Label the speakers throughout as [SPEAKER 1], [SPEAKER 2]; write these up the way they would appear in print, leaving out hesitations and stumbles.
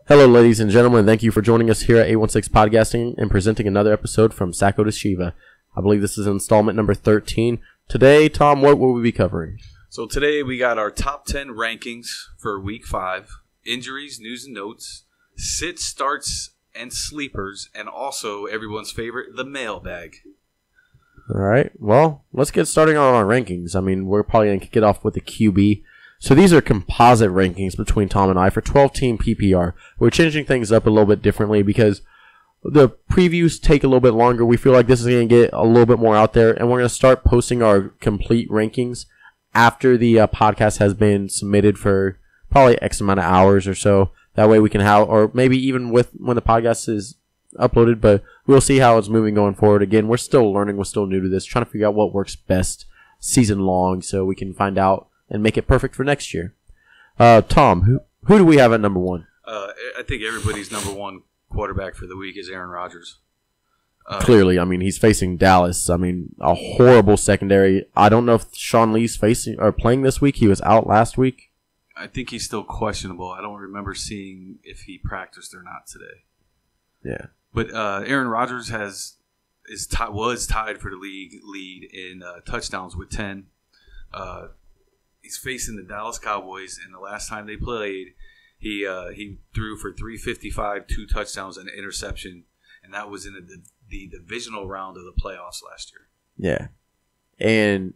[SPEAKER 1] Hello, ladies and gentlemen. Thank you for joining us here at 816 Podcasting and presenting another episode from Sacko to Shiva. I believe this is installment number 13. Today, Tom, what will we be covering?
[SPEAKER 2] So today we got our top 10 rankings for Week 5, injuries, news and notes, sits, starts, and sleepers, and also everyone's favorite, the mailbag.
[SPEAKER 1] All right. Well, let's get started on our rankings. I mean, we're probably going to kick it off with the QB. So these are composite rankings between Tom and I for 12-team PPR. We're changing things up a little bit differently because the previews take a little bit longer. We feel like this is going to get a little bit more out there, and we're going to start posting our complete rankings after the podcast has been submitted for probably X amount of hours or so. That way we can have, or maybe even with when the podcast is uploaded, but we'll see how it's moving going forward. Again, we're still learning. We're still new to this, trying to figure out what works best season long so we can find out and make it perfect for next year. Tom, who do we have at number one?
[SPEAKER 2] I think everybody's number one quarterback for the week is Aaron Rodgers.
[SPEAKER 1] Clearly, I mean, he's facing Dallas. I mean, a horrible secondary. I don't know if Sean Lee's facing or playing this week. He was out last week.
[SPEAKER 2] I think he's still questionable. I don't remember seeing if he practiced or not today.
[SPEAKER 1] Yeah.
[SPEAKER 2] But Aaron Rodgers was tied for the league lead in touchdowns with 10. He's facing the Dallas Cowboys, and the last time they played, he threw for 355, 2 touchdowns, and an interception, and that was in the divisional round of the playoffs last year.
[SPEAKER 1] Yeah. And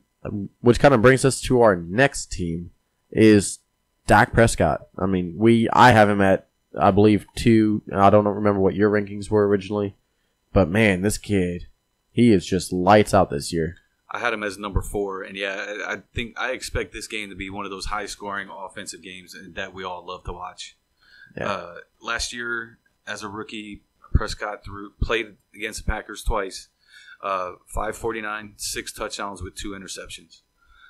[SPEAKER 1] which kind of brings us to our next team is Dak Prescott. I mean, I have him at, I believe, 2. I don't remember what your rankings were originally, but man, this kid, he is just lights out this year.
[SPEAKER 2] I had him as number 4, and yeah, I expect this game to be one of those high-scoring offensive games that we all love to watch. Yeah. Last year, as a rookie, Prescott played against the Packers twice, 549, 6 touchdowns with 2 interceptions.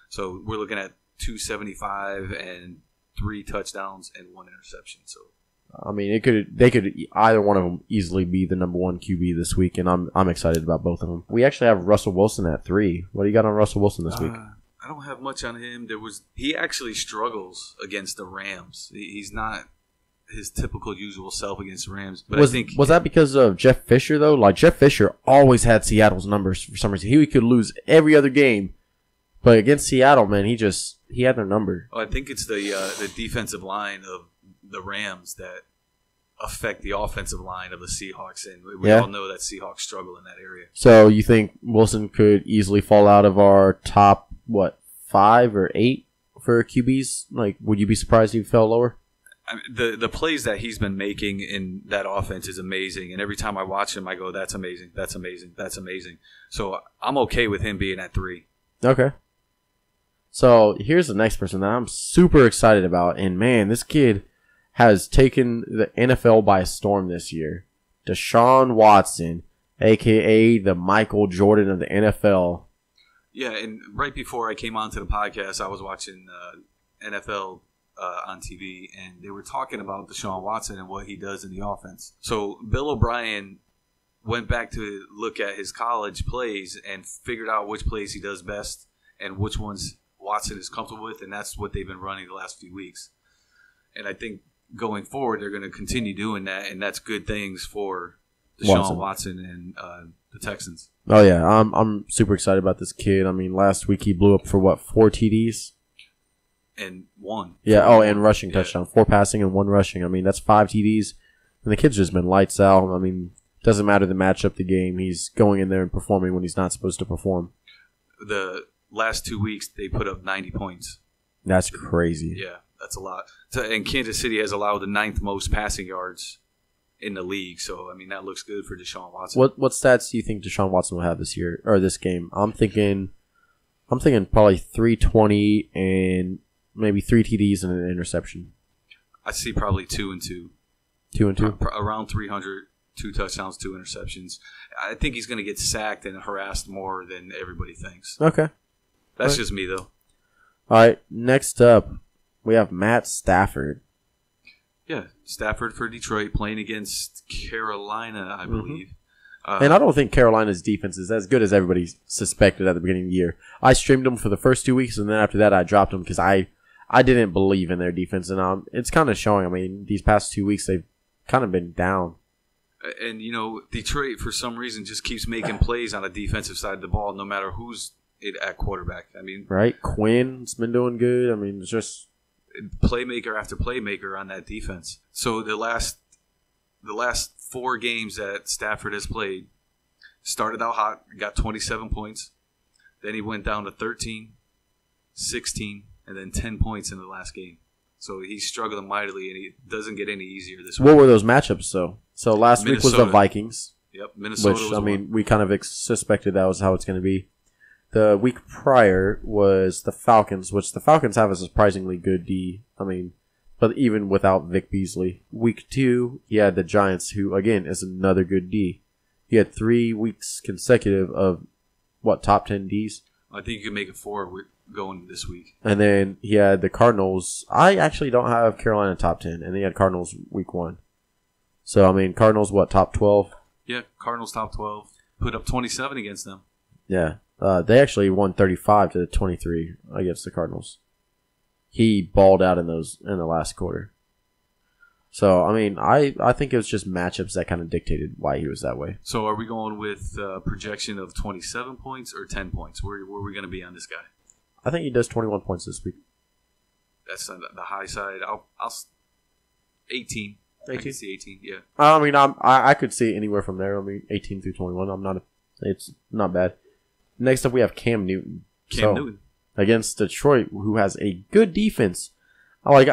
[SPEAKER 2] So we're looking at 275 and 3 touchdowns and 1 interception. So
[SPEAKER 1] I mean, they could either one of them easily be the number 1 QB this week, and I'm excited about both of them. We actually have Russell Wilson at 3. What do you got on Russell Wilson this week?
[SPEAKER 2] I don't have much on him. He actually struggles against the Rams. He's not his typical usual self against the Rams. But
[SPEAKER 1] was that because of Jeff Fisher though? Like Jeff Fisher always had Seattle's numbers for some reason. He could lose every other game, but against Seattle, man, he had their number.
[SPEAKER 2] I think it's the defensive line of the Rams that affect the offensive line of the Seahawks, and we all know that Seahawks struggle in that area. So
[SPEAKER 1] you think Wilson could easily fall out of our top 5 or 8 for QBs? Like, would you be surprised if he fell lower?
[SPEAKER 2] I mean, the plays that he's been making in that offense is amazing, and every time I watch him, I go, "That's amazing, that's amazing, that's amazing." So I'm okay with him being at 3.
[SPEAKER 1] Okay. So here's the next person that I'm super excited about, and man, this kid has taken the NFL by storm this year. Deshaun Watson, a.k.a. the Michael Jordan of the NFL.
[SPEAKER 2] Yeah, and right before I came onto the podcast, I was watching NFL on TV, and they were talking about Deshaun Watson and what he does in the offense. So Bill O'Brien went back to look at his college plays and figured out which plays he does best and which ones Watson is comfortable with, and that's what they've been running the last few weeks. And I think going forward, they're going to continue doing that, and that's good things for Deshaun Watson and the Texans.
[SPEAKER 1] Oh yeah, I'm super excited about this kid. I mean, last week he blew up for 4 TDs
[SPEAKER 2] and 1.
[SPEAKER 1] Yeah. And rushing touchdown, 4 passing and 1 rushing. I mean, that's 5 TDs, and the kid's just been lights out. I mean, doesn't matter the matchup, the game. He's going in there and performing when he's not supposed to perform.
[SPEAKER 2] The last 2 weeks they put up 90 points.
[SPEAKER 1] That's crazy.
[SPEAKER 2] Yeah. That's a lot. And Kansas City has allowed the 9th most passing yards in the league. So, I mean, that looks good for Deshaun Watson.
[SPEAKER 1] What stats do you think Deshaun Watson will have this year or this game? I'm thinking probably 320 and maybe 3 TDs and an interception.
[SPEAKER 2] I see probably 2 and 2.
[SPEAKER 1] 2 and 2?
[SPEAKER 2] Around 300, 2 touchdowns, 2 interceptions. I think he's going to get sacked and harassed more than everybody thinks.
[SPEAKER 1] Okay.
[SPEAKER 2] That's just me, though.
[SPEAKER 1] All right, next up, we have Matt Stafford.
[SPEAKER 2] Yeah, Stafford for Detroit playing against Carolina, I believe.
[SPEAKER 1] And I don't think Carolina's defense is as good as everybody suspected at the beginning of the year. I streamed them for the first 2 weeks, and then after that I dropped them because I didn't believe in their defense. And it's kind of showing. I mean, these past 2 weeks kind of been down.
[SPEAKER 2] And, Detroit, for some reason, just keeps making plays on the defensive side of the ball, no matter who's at quarterback. I mean,
[SPEAKER 1] right? Quinn's been doing good. I mean, it's just
[SPEAKER 2] playmaker after playmaker on that defense. So the last 4 games that Stafford has played, started out hot, got 27 points. Then he went down to 13, 16, and then 10 points in the last game. So he's struggling mightily, and he doesn't get any easier this week.
[SPEAKER 1] What were those matchups, though? So last week was the Vikings.
[SPEAKER 2] Yep, Minnesota
[SPEAKER 1] which,
[SPEAKER 2] was
[SPEAKER 1] we kind of suspected that was how it's going to be. The week prior was the Falcons, which the Falcons have a surprisingly good D. But even without Vic Beasley. Week 2, he had the Giants, who, again, is another good D. He had 3 weeks consecutive of, top 10 Ds?
[SPEAKER 2] I think you can make it 4 going this week.
[SPEAKER 1] And then he had the Cardinals. I actually don't have Carolina top 10, and he had Cardinals week 1. So, Cardinals, top 12?
[SPEAKER 2] Yeah, Cardinals top 12. Put up 27 against them.
[SPEAKER 1] Yeah. They actually won 35 to 23 against the Cardinals. He balled out in the last quarter. So, I think it was just matchups that kind of dictated why he was that way.
[SPEAKER 2] So, are we going with projection of 27 points or 10 points? Where are we going to be on this guy?
[SPEAKER 1] I think he does 21 points this week.
[SPEAKER 2] That's on the high side. I'll 18. 18? I can see 18, yeah.
[SPEAKER 1] I could see anywhere from there. 18 through 21. It's not bad. Next up, we have Cam Newton.
[SPEAKER 2] Newton.
[SPEAKER 1] Against Detroit, who has a good defense. I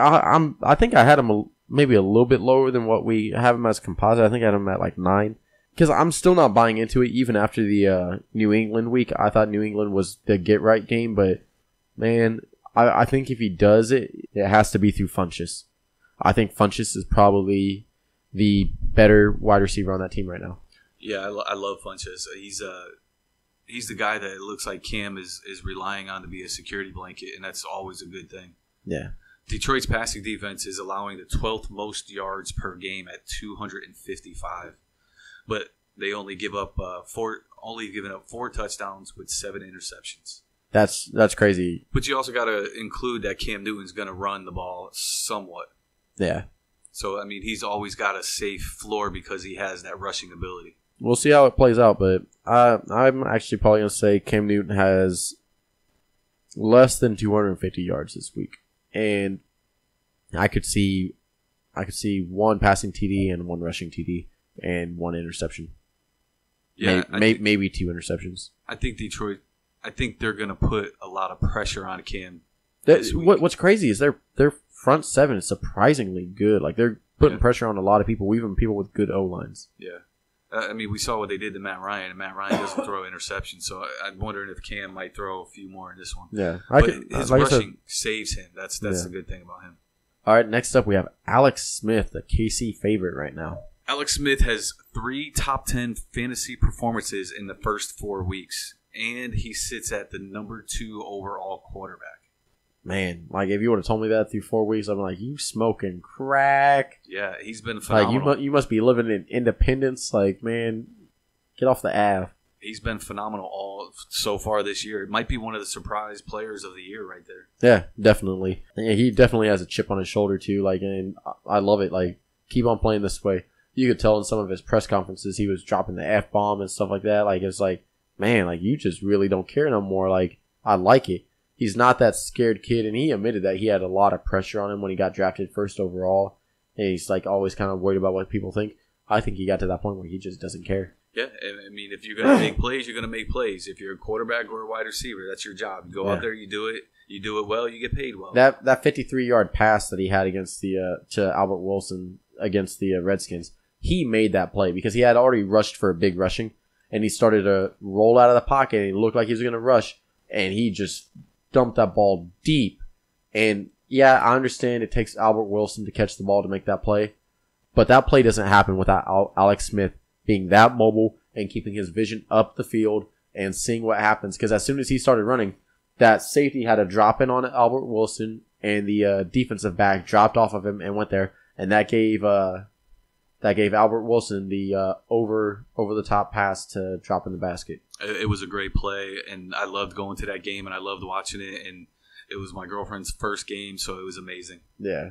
[SPEAKER 1] think I had him maybe a little bit lower than what we have him as composite. I think I had him at 9. Because I'm still not buying into it, even after the New England week. I thought New England was the get-right game, but, man, I think if he does it, it has to be through Funchess. I think Funchess is probably the better wide receiver on that team right now.
[SPEAKER 2] Yeah, I love Funchess. He's the guy that it looks like Cam is relying on to be a security blanket, and that's always a good thing.
[SPEAKER 1] Yeah.
[SPEAKER 2] Detroit's passing defense is allowing the 12th most yards per game at 255, but they only giving up 4 touchdowns with 7 interceptions.
[SPEAKER 1] That's crazy.
[SPEAKER 2] But you also got to include that Cam Newton's going to run the ball somewhat.
[SPEAKER 1] Yeah.
[SPEAKER 2] So he's always got a safe floor because he has that rushing ability.
[SPEAKER 1] We'll see how it plays out, but I'm actually probably going to say Cam Newton has less than 250 yards this week. And I could see 1 passing TD and 1 rushing TD and 1 interception.
[SPEAKER 2] Yeah,
[SPEAKER 1] maybe 2 interceptions.
[SPEAKER 2] I think Detroit. I think they're going to put a lot of pressure on Cam.
[SPEAKER 1] What's crazy is their front 7 is surprisingly good. They're putting pressure on a lot of people, even people with good O lines.
[SPEAKER 2] Yeah. We saw what they did to Matt Ryan, and Matt Ryan doesn't throw interceptions, so I'm wondering if Cam might throw a few more in this one.
[SPEAKER 1] Yeah.
[SPEAKER 2] His rushing saves him. That's the good thing about him.
[SPEAKER 1] All right, next up we have Alex Smith, the KC favorite right now.
[SPEAKER 2] Alex Smith has 3 top 10 fantasy performances in the first 4 weeks, and he sits at the number 2 overall quarterback.
[SPEAKER 1] Man, if you would have told me that through 4 weeks, I'm like, you smoking crack.
[SPEAKER 2] Yeah, he's been phenomenal.
[SPEAKER 1] You must be living in Independence. Man, get off the Ave.
[SPEAKER 2] He's been phenomenal all so far this year. It might be one of the surprise players of the year right there.
[SPEAKER 1] Yeah, definitely. Yeah, he definitely has a chip on his shoulder too. And I love it. Keep on playing this way. You could tell in some of his press conferences he was dropping the F-bomb and stuff like that. It's man, you just really don't care no more. I like it. He's not that scared kid, and he admitted that he had a lot of pressure on him when he got drafted first overall. And he's always kind of worried about what people think. I think he got to that point where he just doesn't care.
[SPEAKER 2] Yeah, if you're going to make plays, you're going to make plays. If you're a quarterback or a wide receiver, that's your job. You go out there, you do it well, you get paid well.
[SPEAKER 1] That 53-yard pass that he had against to Albert Wilson against the Redskins, he made that play because he had already rushed for a big rushing, and he started to roll out of the pocket, and he looked like he was going to rush, and he just dumped that ball deep. And yeah, I understand it takes Albert Wilson to catch the ball to make that play, but that play doesn't happen without Alex Smith being that mobile and keeping his vision up the field and seeing what happens. Because as soon as he started running, that safety had a drop in on Albert Wilson, and the defensive back dropped off of him and went there, and that gave Albert Wilson the over the top pass to drop in the basket.
[SPEAKER 2] It was a great play, and I loved going to that game, and I loved watching it, and it was my girlfriend's first game, so it was amazing.
[SPEAKER 1] Yeah.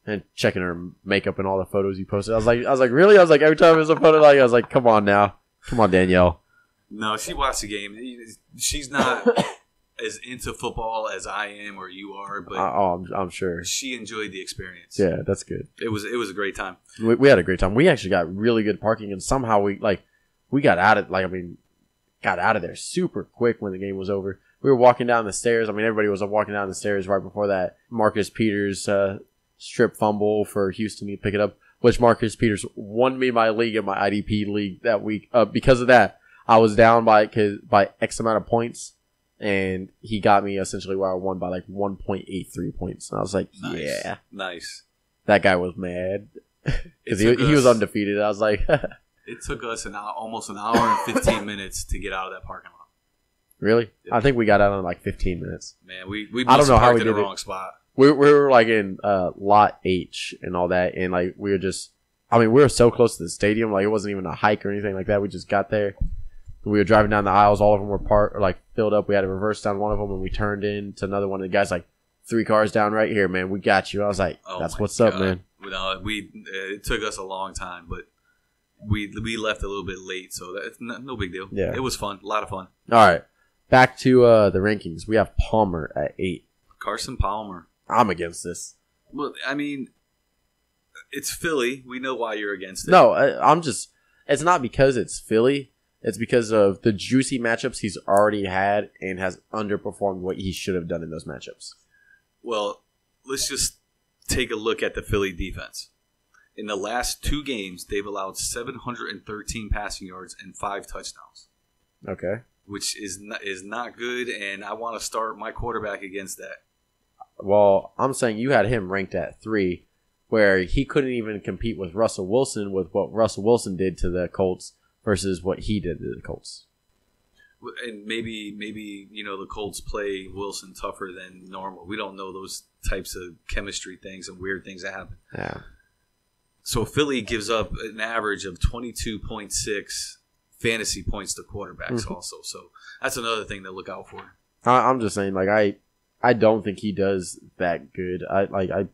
[SPEAKER 1] And checking her makeup and all the photos you posted. I was like, really? I was like, every time there's a photo, like, I was like, come on now. Come on, Danielle.
[SPEAKER 2] No, she watched the game. She's not as into football as I am or you are, but
[SPEAKER 1] I'm sure
[SPEAKER 2] she enjoyed the experience.
[SPEAKER 1] Yeah, that's good.
[SPEAKER 2] It was a great time.
[SPEAKER 1] We had a great time. We actually got really good parking, and somehow we got out of got out of there super quick when the game was over. We were walking down the stairs. I mean, everybody was walking down the stairs right before that Marcus Peters strip fumble for Houston to pick it up, which Marcus Peters won me my league in my IDP league that week. Because of that, I was down by X amount of points. And he got me essentially where I won by like 1.83 points. And I was like,
[SPEAKER 2] nice.
[SPEAKER 1] Yeah.
[SPEAKER 2] Nice.
[SPEAKER 1] That guy was mad. Because he was undefeated. I was like...
[SPEAKER 2] It took us almost an hour and 15 minutes to get out of that parking lot.
[SPEAKER 1] Really? Yeah. I think we got out in like 15 minutes.
[SPEAKER 2] Man, we I don't know how we did in the wrong spot.
[SPEAKER 1] We were like in lot H and all that. And like we were just... I mean, we were so close to the stadium. Like it wasn't even a hike or anything like that. We just got there. We were driving down the aisles. All of them were filled up. We had to reverse down one of them, and we turned into another one. And the guy's like, 3 cars down right here, man. We got you. I was like, that's what's up, man.
[SPEAKER 2] No, it took us a long time, but we left a little bit late, so that's no big deal.
[SPEAKER 1] Yeah.
[SPEAKER 2] It was fun. A lot of fun.
[SPEAKER 1] All right. Back to the rankings. We have Palmer at 8.
[SPEAKER 2] Carson Palmer.
[SPEAKER 1] I'm against this.
[SPEAKER 2] Well, I mean, it's Philly. We know why you're against it.
[SPEAKER 1] No, I'm just... It's not because it's Philly. It's because of the juicy matchups he's already had and has underperformed what he should have done in those matchups.
[SPEAKER 2] Well, let's just take a look at the Philly defense. In the last 2 games, they've allowed 713 passing yards and 5 touchdowns.
[SPEAKER 1] Okay.
[SPEAKER 2] Which is not good, and I want to start my quarterback against that.
[SPEAKER 1] Well, I'm saying you had him ranked at 3, where he couldn't even compete with Russell Wilson with what Russell Wilson did to the Colts versus what he did to the Colts.
[SPEAKER 2] And maybe the Colts play Wilson tougher than normal. We don't know those types of chemistry things and weird things that happen.
[SPEAKER 1] Yeah.
[SPEAKER 2] So Philly gives up an average of 22.6 fantasy points to quarterbacks also. So that's another thing to look out for.
[SPEAKER 1] I'm just saying, like, I don't think he does that good. I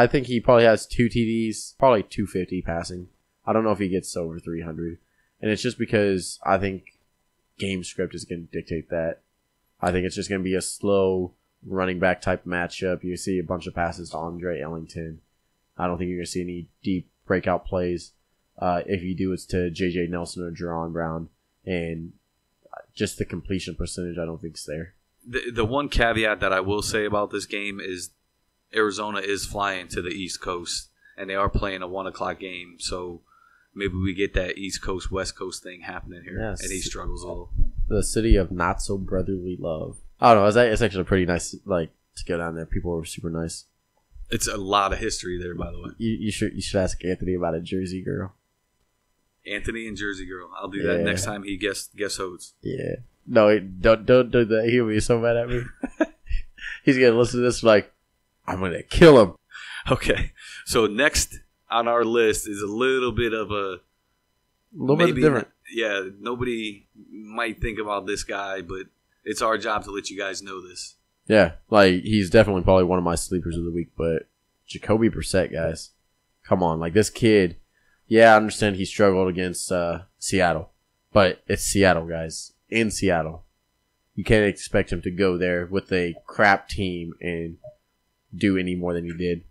[SPEAKER 1] think he probably has 2 TDs, probably 250 passing. I don't know if he gets over 300. And it's just because I think game script is going to dictate that. I think it's just going to be a slow running back type matchup. You see a bunch of passes to Andre Ellington. I don't think you're going to see any deep breakout plays. If you do, it's to J.J. Nelson or Jerron Brown. And just the completion percentage, I don't think is there.
[SPEAKER 2] The one caveat that I will say about this game is Arizona is flying to the East Coast, and they are playing a 1 o'clock game. So maybe we get that East Coast, West Coast thing happening here, yes. And he struggles a little. The
[SPEAKER 1] city of not so brotherly love. I don't know. It's actually pretty nice, like, to go down there. People were super nice.
[SPEAKER 2] It's a lot of history there, by the way.
[SPEAKER 1] You should ask Anthony about a Jersey girl.
[SPEAKER 2] Anthony and Jersey girl. I'll do that next time he guest hosts.
[SPEAKER 1] Yeah. No, don't do that. He'll be so mad at me. He's gonna listen to this like, I'm gonna kill him.
[SPEAKER 2] Okay. So next on our list is a little bit of a
[SPEAKER 1] little bit different.
[SPEAKER 2] Yeah, nobody might think about this guy, but it's our job to let you guys know this.
[SPEAKER 1] Yeah, like he's definitely probably one of my sleepers of the week, but Jacoby Brissett, guys. Come on, like this kid. Yeah, I understand he struggled against Seattle, but it's Seattle, guys. In Seattle. You can't expect him to go there with a crap team and do any more than he did.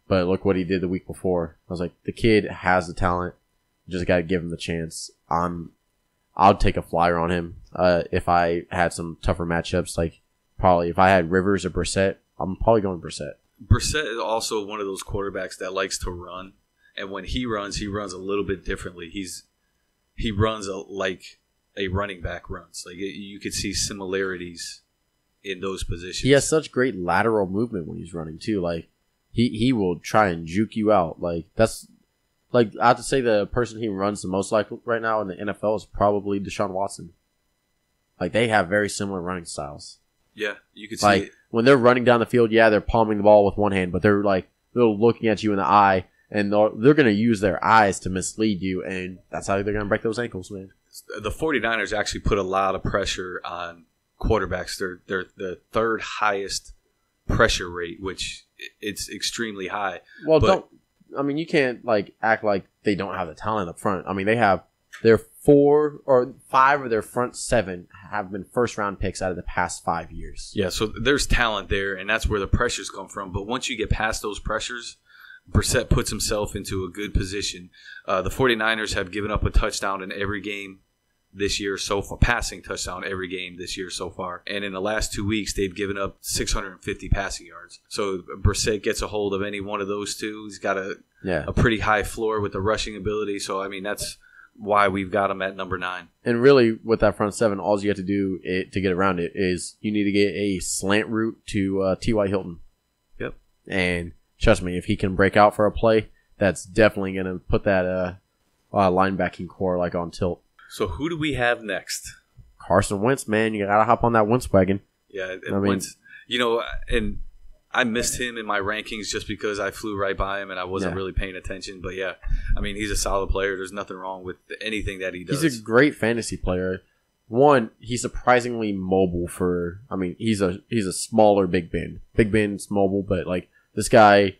[SPEAKER 1] But look what he did the week before. I was like, the kid has the talent. Just got to give him the chance. I'll take a flyer on him if I had some tougher matchups. Like probably if I had Rivers or Brissett, I'm probably going Brissett.
[SPEAKER 2] Brissett is also one of those quarterbacks that likes to run. And when he runs a little bit differently. He runs like a running back runs. Like you could see similarities in those positions. He
[SPEAKER 1] has such great lateral movement when he's running too. Like he will try and juke you out. Like that's like I have to say the person he runs the most like right now in the NFL is probably Deshaun Watson. Like they have very similar running styles.
[SPEAKER 2] Yeah, you could see
[SPEAKER 1] like
[SPEAKER 2] it.
[SPEAKER 1] When they're running down the field. Yeah, they're palming the ball with one hand, but they're looking at you in the eye, and they're going to use their eyes to mislead you, and that's how they're going to break those ankles, man.
[SPEAKER 2] The 49ers actually put a lot of pressure on quarterbacks. They're the third highest pressure rate, which it's extremely high.
[SPEAKER 1] Well, you can't like act like they don't have the talent up front. I mean, they have their 4 or 5 of their front 7 have been first round picks out of the past 5 years.
[SPEAKER 2] Yeah, so there's talent there, and that's where the pressures come from. But once you get past those pressures, Brissett puts himself into a good position. The 49ers have given up a touchdown in every game this year so far, passing touchdown every game this year so far. And in the last 2 weeks, they've given up 650 passing yards. So Brissett gets a hold of any one of those two. He's got a pretty high floor with the rushing ability. So, I mean, that's why we've got him at number 9.
[SPEAKER 1] And really, with that front 7, all you have to do to get around it is you need to get a slant route to T.Y. Hilton.
[SPEAKER 2] Yep.
[SPEAKER 1] And trust me, if he can break out for a play, that's definitely going to put that linebacking core like on tilt.
[SPEAKER 2] So who do we have next?
[SPEAKER 1] Carson Wentz, man. You got to hop on that Wentz wagon.
[SPEAKER 2] Yeah, Wentz. And I missed him in my rankings just because I flew right by him and I wasn't really paying attention. But, yeah, I mean, he's a solid player. There's nothing wrong with anything that he does.
[SPEAKER 1] He's a great fantasy player. One, he's surprisingly mobile he's a smaller Big Ben. Big Ben's mobile, but, like, this guy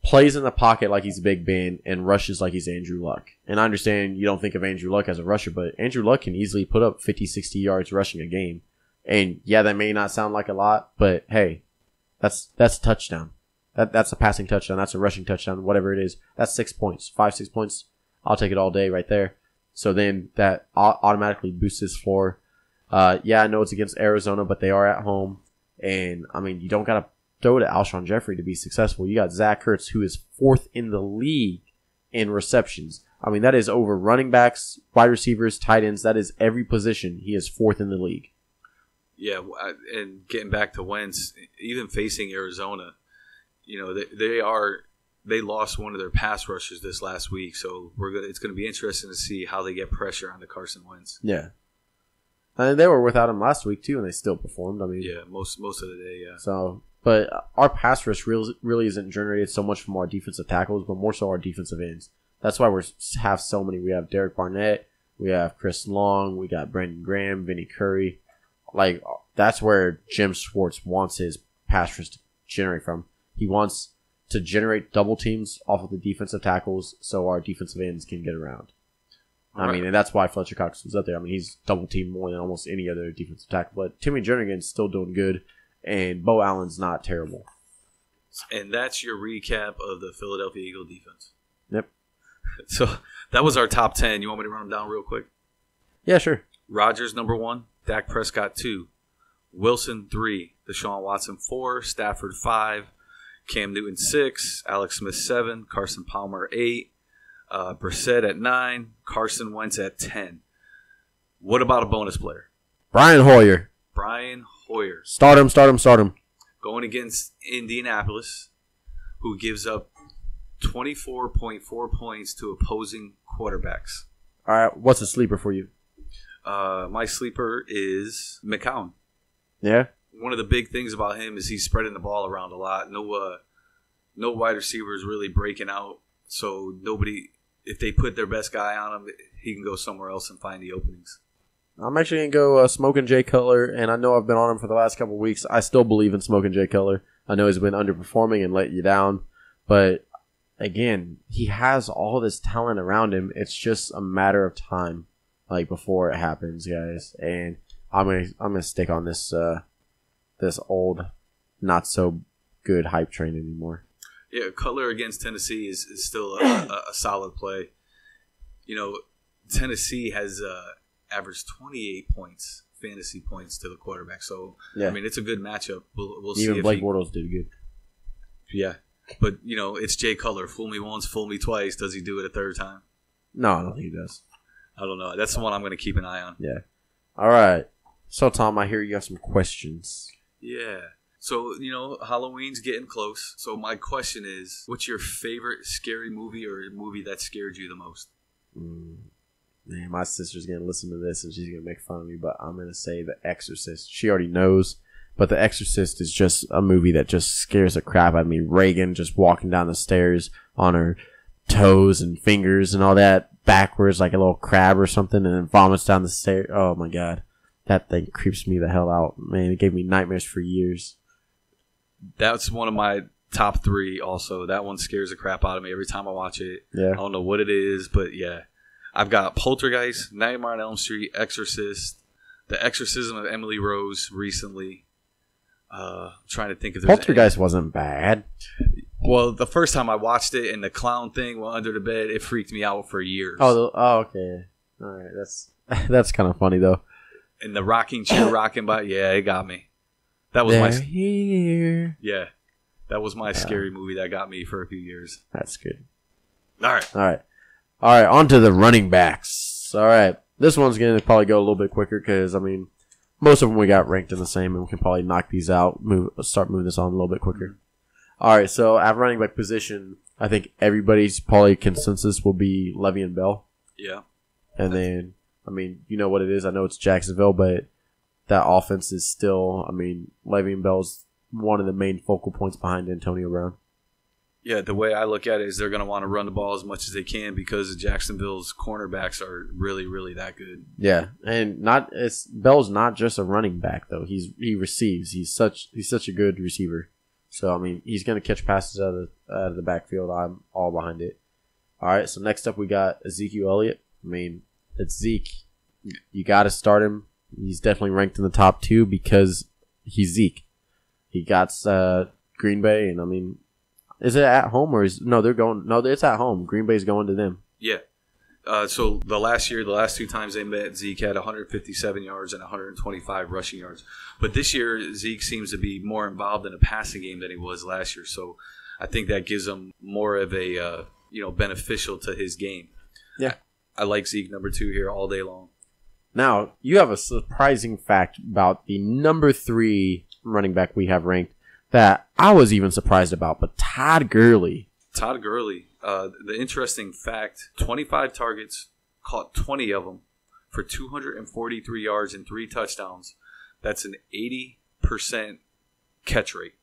[SPEAKER 1] plays in the pocket like he's Big Ben and rushes like he's Andrew Luck. And I understand you don't think of Andrew Luck as a rusher, but Andrew Luck can easily put up 50, 60 yards rushing a game. And, yeah, that may not sound like a lot, but, hey, that's a touchdown. That's a passing touchdown. That's a rushing touchdown, whatever it is. That's 6 points. 5, 6 points. I'll take it all day right there. So then that automatically boosts his floor. I know it's against Arizona, but they are at home. And, I mean, you don't got to throw to Alshon Jeffrey to be successful. You got Zach Ertz, who is 4th in the league in receptions. I mean, that is over running backs, wide receivers, tight ends. That is every position. He is 4th in the league.
[SPEAKER 2] Yeah, and getting back to Wentz, even facing Arizona, they lost one of their pass rushers this last week, so it's going to be interesting to see how they get pressure on the Carson Wentz.
[SPEAKER 1] Yeah. And they were without him last week too, and they still performed. I mean,
[SPEAKER 2] yeah, most of the day, yeah.
[SPEAKER 1] So, but our pass rush really isn't generated so much from our defensive tackles, but more so our defensive ends. That's why we have so many. We have Derek Barnett, we have Chris Long, we got Brandon Graham, Vinny Curry. Like, that's where Jim Schwartz wants his pass rush to generate from. He wants to generate double teams off of the defensive tackles so our defensive ends can get around. I mean, and that's why Fletcher Cox was up there. I mean, he's double teamed more than almost any other defensive tackle. But Timmy Jernigan's still doing good, and Bo Allen's not terrible.
[SPEAKER 2] And that's your recap of the Philadelphia Eagle defense.
[SPEAKER 1] Yep.
[SPEAKER 2] So that was our top 10. You want me to run them down real quick?
[SPEAKER 1] Yeah, sure.
[SPEAKER 2] Rodgers, number 1. Dak Prescott, 2. Wilson, 3. Deshaun Watson, 4. Stafford, 5. Cam Newton, 6. Alex Smith, 7. Carson Palmer, 8. Brissett at 9. Carson Wentz at 10. What about a bonus player?
[SPEAKER 1] Brian Hoyer.
[SPEAKER 2] Start
[SPEAKER 1] him.
[SPEAKER 2] Going against Indianapolis, who gives up 24.4 points to opposing quarterbacks.
[SPEAKER 1] All right, what's a sleeper for you?
[SPEAKER 2] My sleeper is McCown.
[SPEAKER 1] Yeah?
[SPEAKER 2] One of the big things about him is he's spreading the ball around a lot. No wide receivers really breaking out. So if they put their best guy on him, he can go somewhere else and find the openings.
[SPEAKER 1] I'm actually going to go Smoking Jay Cutler, and I know I've been on him for the last couple of weeks. I still believe in Smoking Jay Cutler. I know he's been underperforming and let you down, but again, he has all this talent around him. It's just a matter of time, like, before it happens, guys. And I'm gonna stick on this old, not so good hype train anymore.
[SPEAKER 2] Yeah, Cutler against Tennessee is still a solid play. Tennessee has averaged 28 points, fantasy points to the quarterback. So, yeah. I mean, it's a good matchup. We'll see.
[SPEAKER 1] Even Blake Bortles did good.
[SPEAKER 2] Yeah. But, it's Jay Cutler. Fool me once, fool me twice. Does he do it a third time?
[SPEAKER 1] No, I don't think he does.
[SPEAKER 2] I don't know. That's the one I'm going to keep an eye on.
[SPEAKER 1] Yeah. All right. So, Tom, I hear you have some questions.
[SPEAKER 2] Yeah. So, Halloween's getting close. So, my question is, what's your favorite scary movie or movie that scared you the most?
[SPEAKER 1] Man, my sister's going to listen to this and she's going to make fun of me, but I'm going to say The Exorcist. She already knows, but The Exorcist is just a movie that just scares the crap out of me. Reagan just walking down the stairs on her toes and fingers and all that backwards like a little crab or something, and then vomits down the stairs. Oh, my God. That thing creeps me the hell out. Man, it gave me nightmares for years.
[SPEAKER 2] That's one of my top 3 also. That one scares the crap out of me every time I watch it.
[SPEAKER 1] Yeah.
[SPEAKER 2] I don't know what it is, but yeah. I've got Poltergeist, Nightmare on Elm Street, Exorcist, The Exorcism of Emily Rose recently. Trying to think if there's
[SPEAKER 1] Poltergeist wasn't bad.
[SPEAKER 2] Well, the first time I watched it and the clown thing went under the bed, it freaked me out for years.
[SPEAKER 1] Oh, okay. All right, that's kind of funny though.
[SPEAKER 2] And the rocking chair rocking by, yeah, it got me. That was
[SPEAKER 1] They're here.
[SPEAKER 2] Yeah, that was my scary movie that got me for a few years.
[SPEAKER 1] That's good.
[SPEAKER 2] All right.
[SPEAKER 1] On to the running backs. All right, this one's going to probably go a little bit quicker because, I mean, most of them we got ranked in the same, and we can probably knock these out, start moving this on a little bit quicker. All right, so at running back position, I think everybody's probably consensus will be Le'Veon Bell.
[SPEAKER 2] Yeah.
[SPEAKER 1] And then, I mean, you know what it is. I know it's Jacksonville, but that offense is still, I mean, Le'Veon Bell's one of the main focal points behind Antonio Brown.
[SPEAKER 2] Yeah, the way I look at it is they're going to want to run the ball as much as they can because Jacksonville's cornerbacks are really, really that good.
[SPEAKER 1] Yeah, and Bell's not just a running back though. He receives. He's such a good receiver. So I mean, he's going to catch passes out of the backfield. I'm all behind it. All right, so next up we got Ezekiel Elliott. I mean, it's Zeke. You got to start him. He's definitely ranked in the top 2 because he's Zeke. He got Green Bay, and I mean, is it at home or it's at home. Green Bay's going to them.
[SPEAKER 2] Yeah. So the last 2 times they met, Zeke had 157 yards and 125 rushing yards. But this year, Zeke seems to be more involved in a passing game than he was last year. So I think that gives him more of a beneficial to his game.
[SPEAKER 1] Yeah.
[SPEAKER 2] I like Zeke number 2 here all day long.
[SPEAKER 1] Now, you have a surprising fact about the number 3 running back we have ranked that I was even surprised about, but Todd Gurley.
[SPEAKER 2] Todd Gurley. The interesting fact, 25 targets, caught 20 of them for 243 yards and 3 touchdowns. That's an 80% catch rate.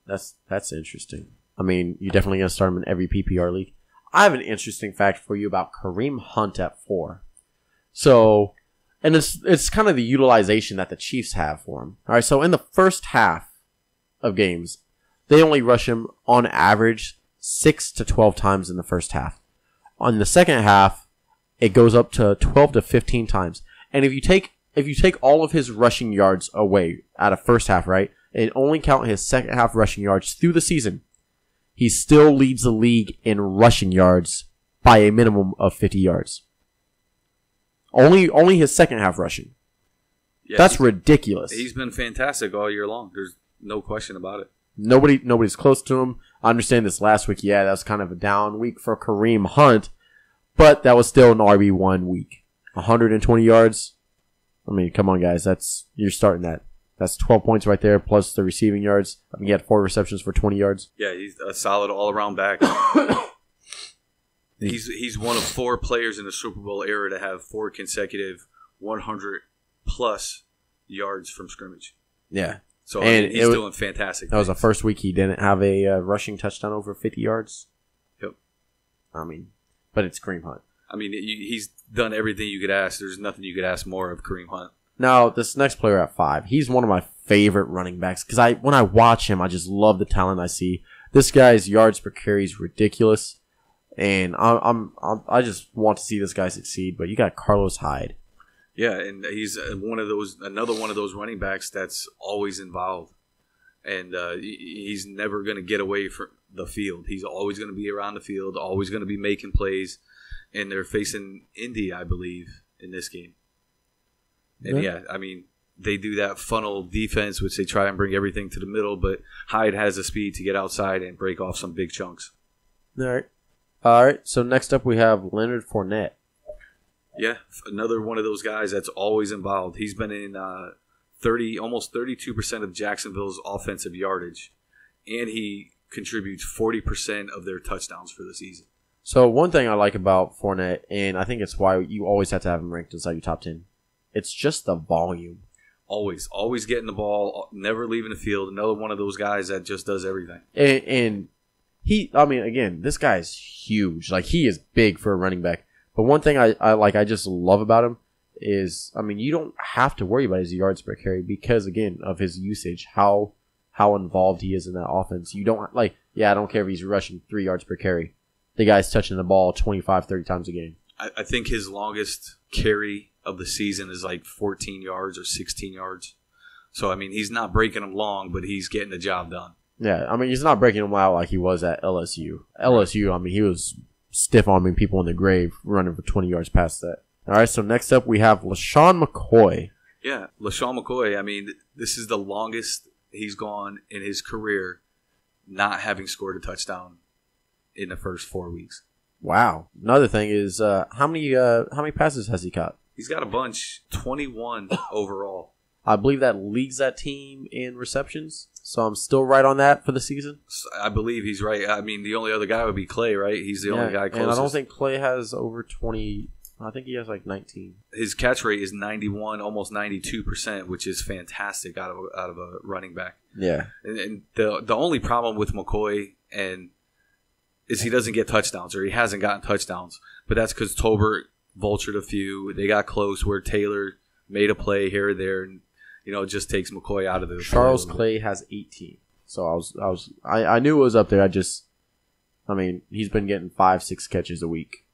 [SPEAKER 1] That's interesting. I mean, you're definitely going to start him in every PPR league. I have an interesting fact for you about Kareem Hunt at 4. So, and it's kind of the utilization that the Chiefs have for him. All right, so in the first half of games, they only rush him on average 6 to 12 times in the first half. On the second half, it goes up to 12 to 15 times. And if you take all of his rushing yards away out of first half, right, and only count his second half rushing yards through the season, he still leads the league in rushing yards by a minimum of 50 yards. Only his second half rushing. Yeah, that's ridiculous.
[SPEAKER 2] He's been fantastic all year long. There's no question about it.
[SPEAKER 1] Nobody's close to him. I understand this last week. Yeah, that was kind of a down week for Kareem Hunt, but that was still an RB1 week. 120 yards. I mean, come on, guys. You're starting that. That's 12 points right there, plus the receiving yards. I mean, he had 4 receptions for 20 yards.
[SPEAKER 2] Yeah, he's a solid all-around back. He's one of 4 players in the Super Bowl era to have 4 consecutive 100-plus yards from scrimmage.
[SPEAKER 1] Yeah.
[SPEAKER 2] So he's doing fantastic.
[SPEAKER 1] That was the first week he didn't have a rushing touchdown over 50 yards.
[SPEAKER 2] Yep.
[SPEAKER 1] I mean, but it's Kareem Hunt.
[SPEAKER 2] I mean, he's done everything you could ask. There's nothing you could ask more of Kareem Hunt.
[SPEAKER 1] Now, this next player at 5, he's one of my favorite running backs because when I watch him, I just love the talent I see. This guy's yards per carry is ridiculous, and I just want to see this guy succeed. But you got Carlos Hyde.
[SPEAKER 2] Yeah, and he's another one of those running backs that's always involved, and he's never going to get away from the field. He's always going to be around the field, always going to be making plays, and they're facing Indy, I believe, in this game. And yeah, I mean, they do that funnel defense, which they try and bring everything to the middle, but Hyde has the speed to get outside and break off some big chunks. All
[SPEAKER 1] right. So next up we have Leonard Fournette.
[SPEAKER 2] Yeah, another one of those guys that's always involved. He's been in almost 32% of Jacksonville's offensive yardage, and he contributes 40% of their touchdowns for the season.
[SPEAKER 1] So one thing I like about Fournette, and I think it's why you always have to have him ranked inside your top 10, it's just the volume.
[SPEAKER 2] Always getting the ball, never leaving the field. Another one of those guys that just does everything.
[SPEAKER 1] And again, this guy's huge. Like, he is big for a running back. But one thing I just love about him is, I mean, you don't have to worry about his yards per carry because, again, of his usage, how how involved he is in that offense. You don't I don't care if he's rushing 3 yards per carry. The guy's touching the ball 25, 30 times a game.
[SPEAKER 2] I think his longest carry of the season is like 14 yards or 16 yards. So, I mean, he's not breaking them long, but he's getting the job done.
[SPEAKER 1] Yeah, I mean, he's not breaking them out like he was at LSU. LSU, I mean, he was stiff-arming people in the grave running for 20 yards past that. All right, so next up we have LaShawn McCoy.
[SPEAKER 2] Yeah, LaShawn McCoy, I mean, this is the longest he's gone in his career not having scored a touchdown in the first 4 weeks.
[SPEAKER 1] Wow. Another thing is, how many passes has he caught?
[SPEAKER 2] He's got a bunch, 21 overall.
[SPEAKER 1] I believe that leads that team in receptions, so I'm still right on that for the season.
[SPEAKER 2] I believe he's right. I mean, the only other guy would be Clay, right? He's the only guy closest.
[SPEAKER 1] And I don't think Clay has over 20. I think he has like 19.
[SPEAKER 2] His catch rate is 91, almost 92%, which is fantastic out of a running back.
[SPEAKER 1] Yeah.
[SPEAKER 2] And the only problem with McCoy is he doesn't get touchdowns, or he hasn't gotten touchdowns. But that's because Tolbert vultured a few. They got close where Taylor made a play here or there, and it just takes McCoy out of the.
[SPEAKER 1] Charles Clay has 18. So I knew it was up there. He's been getting 5-6 catches a week,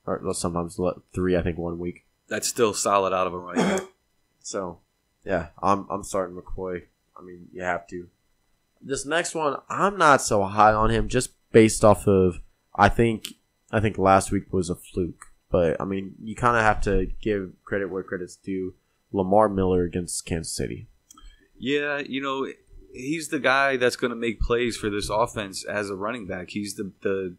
[SPEAKER 1] or sometimes 3. I think 1 week.
[SPEAKER 2] That's still solid out of a running back.
[SPEAKER 1] So, yeah, I'm starting McCoy. I mean, you have to. This next one, I'm not so high on him, just based off of I think last week was a fluke. But I mean, you kind of have to give credit where credit's due. Lamar Miller against Kansas City.
[SPEAKER 2] Yeah, he's the guy that's going to make plays for this offense as a running back. He's the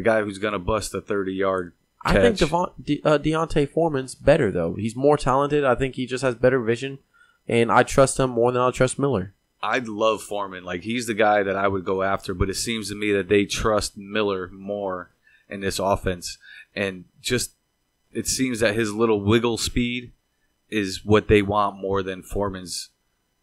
[SPEAKER 2] guy who's going to bust a 30-yard catch.
[SPEAKER 1] I think Deontay Foreman's better, though. He's more talented. I think he just has better vision, and I trust him more than I trust Miller.
[SPEAKER 2] I love Foreman. Like, he's the guy that I would go after, but it seems to me that they trust Miller more in this offense. And just it seems that his little wiggle speed is what they want more than Foreman's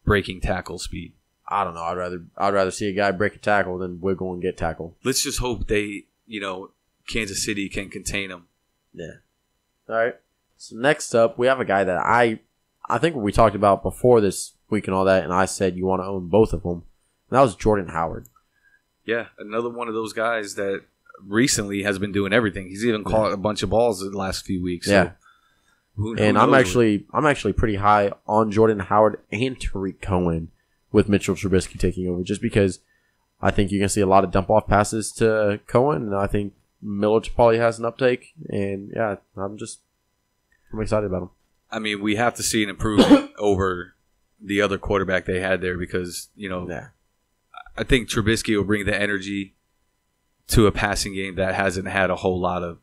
[SPEAKER 2] breaking tackle speed.
[SPEAKER 1] I don't know. I'd rather see a guy break a tackle than wiggle and get tackled.
[SPEAKER 2] Let's just hope Kansas City can contain him.
[SPEAKER 1] Yeah. All right. So next up, we have a guy that I think we talked about before this week and all that, and I said you want to own both of them. And that was Jordan Howard.
[SPEAKER 2] Yeah, another one of those guys that recently has been doing everything. He's even caught a bunch of balls in the last few weeks. So
[SPEAKER 1] yeah.
[SPEAKER 2] Who
[SPEAKER 1] I'm actually pretty high on Jordan Howard and Tariq Cohen with Mitchell Trubisky taking over, just because I think you're gonna see a lot of dump off passes to Cohen, and I think Miller probably has an uptake. And yeah, I'm excited about him.
[SPEAKER 2] I mean, we have to see an improvement over the other quarterback they had there because I think Trubisky will bring the energy to a passing game that hasn't had a whole lot of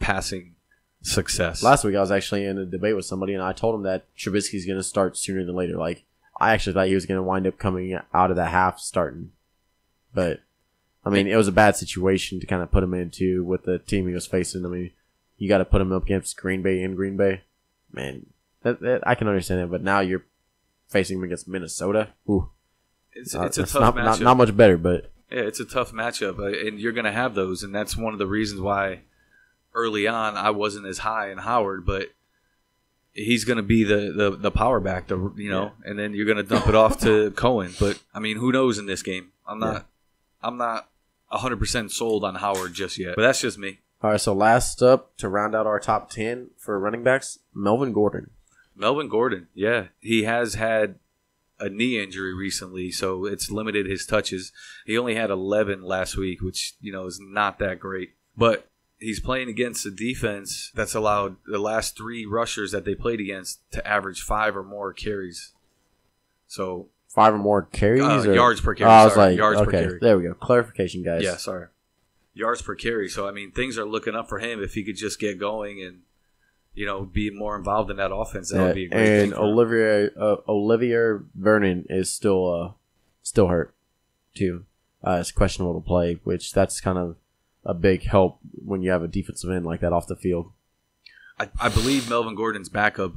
[SPEAKER 2] passing success.
[SPEAKER 1] Last week I was actually in a debate with somebody, and I told him that Trubisky's going to start sooner than later. Like, I actually thought he was going to wind up coming out of the half starting. But, I mean, it was a bad situation to kind of put him into with the team he was facing. I mean, you got to put him up against Green Bay in Green Bay. Man, that I can understand that, but now you're facing him against Minnesota. Ooh.
[SPEAKER 2] It's a tough matchup.
[SPEAKER 1] Not much better, but...
[SPEAKER 2] Yeah, it's a tough matchup, and you're going to have those, and that's one of the reasons why early on I wasn't as high in Howard, but he's going to be the power back, and then you're going to dump it off to Cohen. But, I mean, who knows in this game? I'm not 100% sold on Howard just yet, but that's just me.
[SPEAKER 1] All right, so last up to round out our top 10 for running backs, Melvin Gordon.
[SPEAKER 2] Melvin Gordon, yeah. He has had a knee injury recently, so it's limited his touches. He only had 11 last week, which, is not that great. But he's playing against a defense that's allowed the last 3 rushers that they played against to average 5 or more carries. So
[SPEAKER 1] 5 or more carries?
[SPEAKER 2] Yards per carry.
[SPEAKER 1] I was like,
[SPEAKER 2] yards per
[SPEAKER 1] okay,
[SPEAKER 2] carry.
[SPEAKER 1] There we go. Clarification, guys.
[SPEAKER 2] Yeah, sorry. Yards per carry. So, I mean, things are looking up for him if he could just get going and be more involved in that offense. That would be a great thing.
[SPEAKER 1] And Olivier Vernon is still hurt too. It's questionable to play, which that's kind of a big help when you have a defensive end like that off the field.
[SPEAKER 2] I believe Melvin Gordon's backup,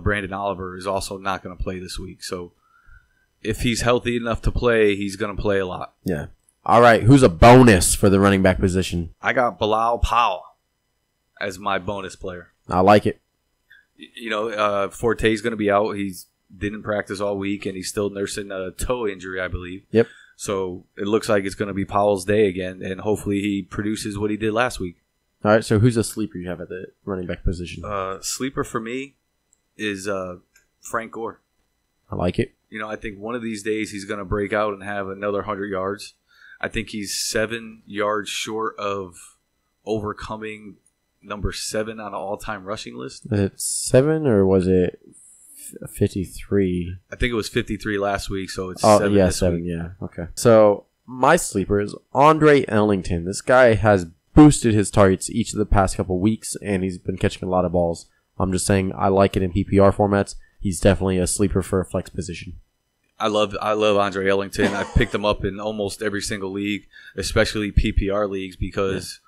[SPEAKER 2] Brandon Oliver, is also not going to play this week. So if he's healthy enough to play, he's going to play a lot.
[SPEAKER 1] Yeah. All right. Who's a bonus for the running back position?
[SPEAKER 2] I got Bilal Powell as my bonus player.
[SPEAKER 1] I like it.
[SPEAKER 2] Forte's going to be out. He's didn't practice all week, and he's still nursing a toe injury, I believe.
[SPEAKER 1] Yep.
[SPEAKER 2] So it looks like it's going to be Powell's day again, and hopefully he produces what he did last week.
[SPEAKER 1] All right, so who's a sleeper you have at the running back position?
[SPEAKER 2] Sleeper for me is Frank Gore.
[SPEAKER 1] I like it.
[SPEAKER 2] You know, I think one of these days he's going to break out and have another 100 yards. I think he's 7 yards short of overcoming number 7 on an all-time rushing list.
[SPEAKER 1] Is it 7 or was it 53?
[SPEAKER 2] I think it was 53 last week, so it's 7
[SPEAKER 1] yeah,
[SPEAKER 2] this
[SPEAKER 1] 7,
[SPEAKER 2] week.
[SPEAKER 1] yeah. Okay. So my sleeper is Andre Ellington. This guy has boosted his targets each of the past couple weeks, and he's been catching a lot of balls. I'm just saying I like it in PPR formats. He's definitely a sleeper for a flex position.
[SPEAKER 2] I love Andre Ellington. I've picked him up in almost every single league, especially PPR leagues, because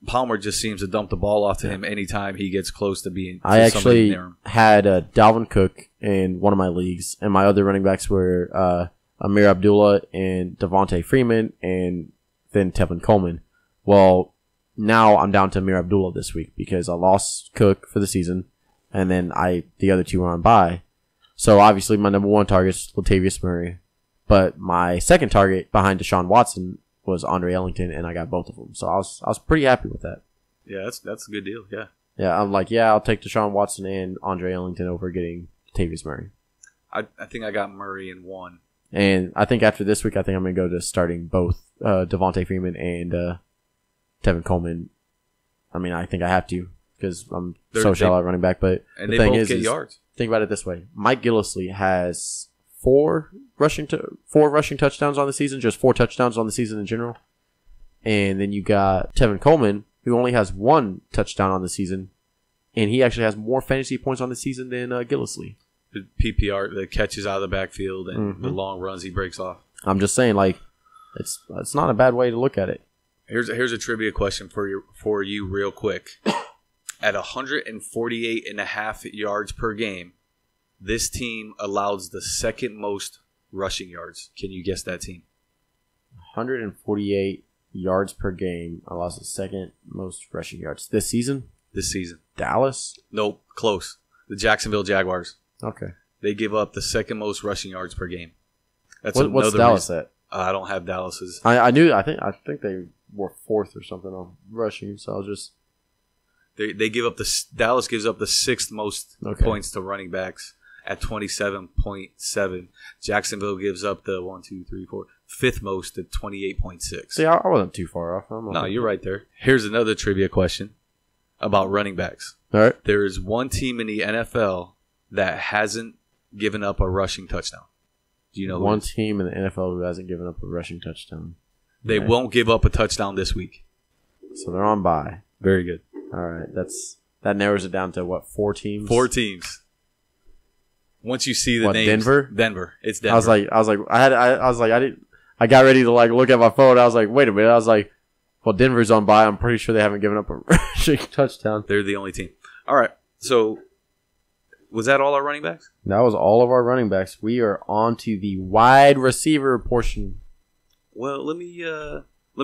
[SPEAKER 2] Palmer just seems to dump the ball off to him anytime he gets close to being.
[SPEAKER 1] I actually had Dalvin Cook in one of my leagues, and my other running backs were Amir Abdullah and Devontae Freeman, and then Tevin Coleman. Well, now I'm down to Amir Abdullah this week because I lost Cook for the season, and then the other two were on bye. So obviously my number one target is Latavius Murray, but my second target behind Deshaun Watson was Andre Ellington, and I got both of them. So I was pretty happy with that.
[SPEAKER 2] Yeah, that's a good deal. Yeah.
[SPEAKER 1] Yeah, I'm like, I'll take Deshaun Watson and Andre Ellington over getting Latavius Murray.
[SPEAKER 2] I think I got Murray in one.
[SPEAKER 1] And I think after this week, I think I'm going to go to starting both Devontae Freeman and Tevin Coleman. I mean, I think I have to because I'm so shallow at running back. But
[SPEAKER 2] and
[SPEAKER 1] the
[SPEAKER 2] they
[SPEAKER 1] thing
[SPEAKER 2] both
[SPEAKER 1] is,
[SPEAKER 2] get yards.
[SPEAKER 1] Think about it this way: Mike Gillislee has 4 rushing touchdowns on the season, just 4 touchdowns on the season in general. And then you got Tevin Coleman, who only has 1 touchdown on the season, and he actually has more fantasy points on the season than Gillislee.
[SPEAKER 2] The PPR, the catches out of the backfield, and the long runs he breaks off.
[SPEAKER 1] I'm just saying, like, it's not a bad way to look at it.
[SPEAKER 2] Here's a trivia question for you real quick. At 148.5 yards per game, this team allows the second most rushing yards. Can you guess that team?
[SPEAKER 1] 148 yards per game allows the second most rushing yards. This season?
[SPEAKER 2] This season.
[SPEAKER 1] Dallas?
[SPEAKER 2] Nope, close. The Jacksonville Jaguars.
[SPEAKER 1] Okay.
[SPEAKER 2] They give up the second most rushing yards per game.
[SPEAKER 1] What's Dallas at?
[SPEAKER 2] I don't have Dallas's.
[SPEAKER 1] I think they were 4th or something on rushing, so I'll just...
[SPEAKER 2] They give up Dallas gives up the 6th most points to running backs at 27.7. Jacksonville gives up the 5th most at 28.6.
[SPEAKER 1] See, I wasn't too far off.
[SPEAKER 2] No, you're right there. Here's another trivia question about running backs.
[SPEAKER 1] All right.
[SPEAKER 2] There is one team in the NFL that hasn't given up a rushing touchdown. Do you know
[SPEAKER 1] one team in the NFL who hasn't given up a rushing touchdown?
[SPEAKER 2] They won't give up a touchdown this week.
[SPEAKER 1] So they're on bye.
[SPEAKER 2] Very good.
[SPEAKER 1] All right, that narrows it down to what, 4 teams?
[SPEAKER 2] 4 teams. Once you see the names,
[SPEAKER 1] Denver.
[SPEAKER 2] It's Denver.
[SPEAKER 1] I got ready to like look at my phone. I was like, wait a minute. I was like, well, Denver's on bye. I'm pretty sure they haven't given up a rushing touchdown.
[SPEAKER 2] They're the only team. All right. So was that all our running backs?
[SPEAKER 1] That was all of our running backs. We are on to the wide receiver portion.
[SPEAKER 2] Well, let me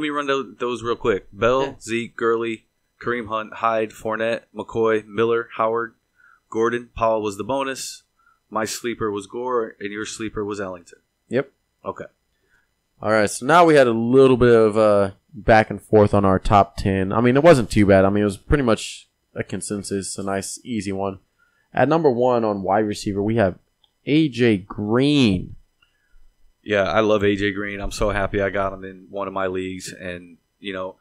[SPEAKER 2] run those real quick. Bell, Zeke, Gurley, Kareem Hunt, Hyde, Fournette, McCoy, Miller, Howard, Gordon. Powell was the bonus. My sleeper was Gore, and your sleeper was Ellington.
[SPEAKER 1] Yep.
[SPEAKER 2] Okay.
[SPEAKER 1] All right, so now we had a little bit of back and forth on our top 10. I mean, it wasn't too bad. I mean, it was pretty much a consensus, a nice, easy one. At number 1 on wide receiver, we have A.J. Green.
[SPEAKER 2] Yeah, I love A.J. Green. I'm so happy I got him in one of my leagues, and, you know,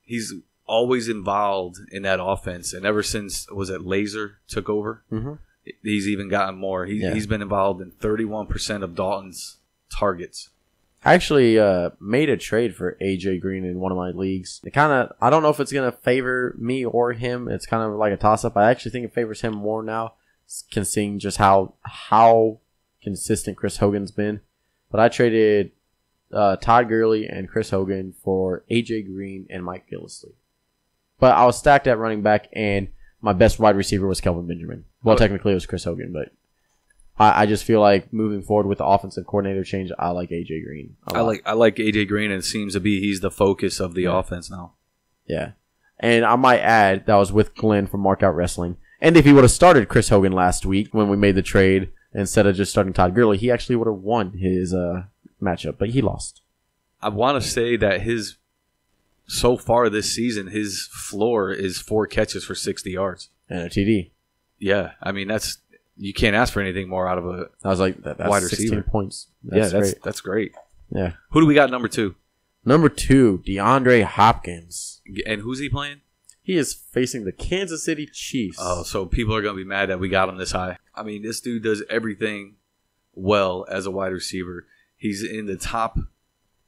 [SPEAKER 2] he's always involved in that offense, and ever since Laser took over, he's even gotten more. He's been involved in 31% of Dalton's targets.
[SPEAKER 1] I actually made a trade for AJ Green in one of my leagues. I don't know if it's gonna favor me or him. It's kind of like a toss up. I actually think it favors him more now, considering just how consistent Chris Hogan's been. But I traded Todd Gurley and Chris Hogan for AJ Green and Mike Gillislee. But I was stacked at running back, and my best wide receiver was Kelvin Benjamin. Well, technically it was Chris Hogan, but I just feel like moving forward with the offensive coordinator change, I like AJ Green.
[SPEAKER 2] I like AJ Green, and it seems to be he's the focus of the offense now.
[SPEAKER 1] Yeah, and I might add that was with Glenn from Markout Wrestling. And if he would have started Chris Hogan last week when we made the trade, instead of just starting Todd Gurley, he actually would have won his matchup, but he lost.
[SPEAKER 2] I want to say that so far this season, his floor is 4 catches for 60 yards.
[SPEAKER 1] And a TD.
[SPEAKER 2] Yeah, I mean, you can't ask for anything more out of a
[SPEAKER 1] I was like, that's
[SPEAKER 2] wide
[SPEAKER 1] 16
[SPEAKER 2] receiver.
[SPEAKER 1] points.
[SPEAKER 2] That's great.
[SPEAKER 1] Yeah.
[SPEAKER 2] Who do we got number 2?
[SPEAKER 1] Number 2, DeAndre Hopkins.
[SPEAKER 2] And who's he playing?
[SPEAKER 1] He is facing the Kansas City Chiefs.
[SPEAKER 2] Oh, so people are going to be mad that we got him this high. I mean, this dude does everything well as a wide receiver. He's in the top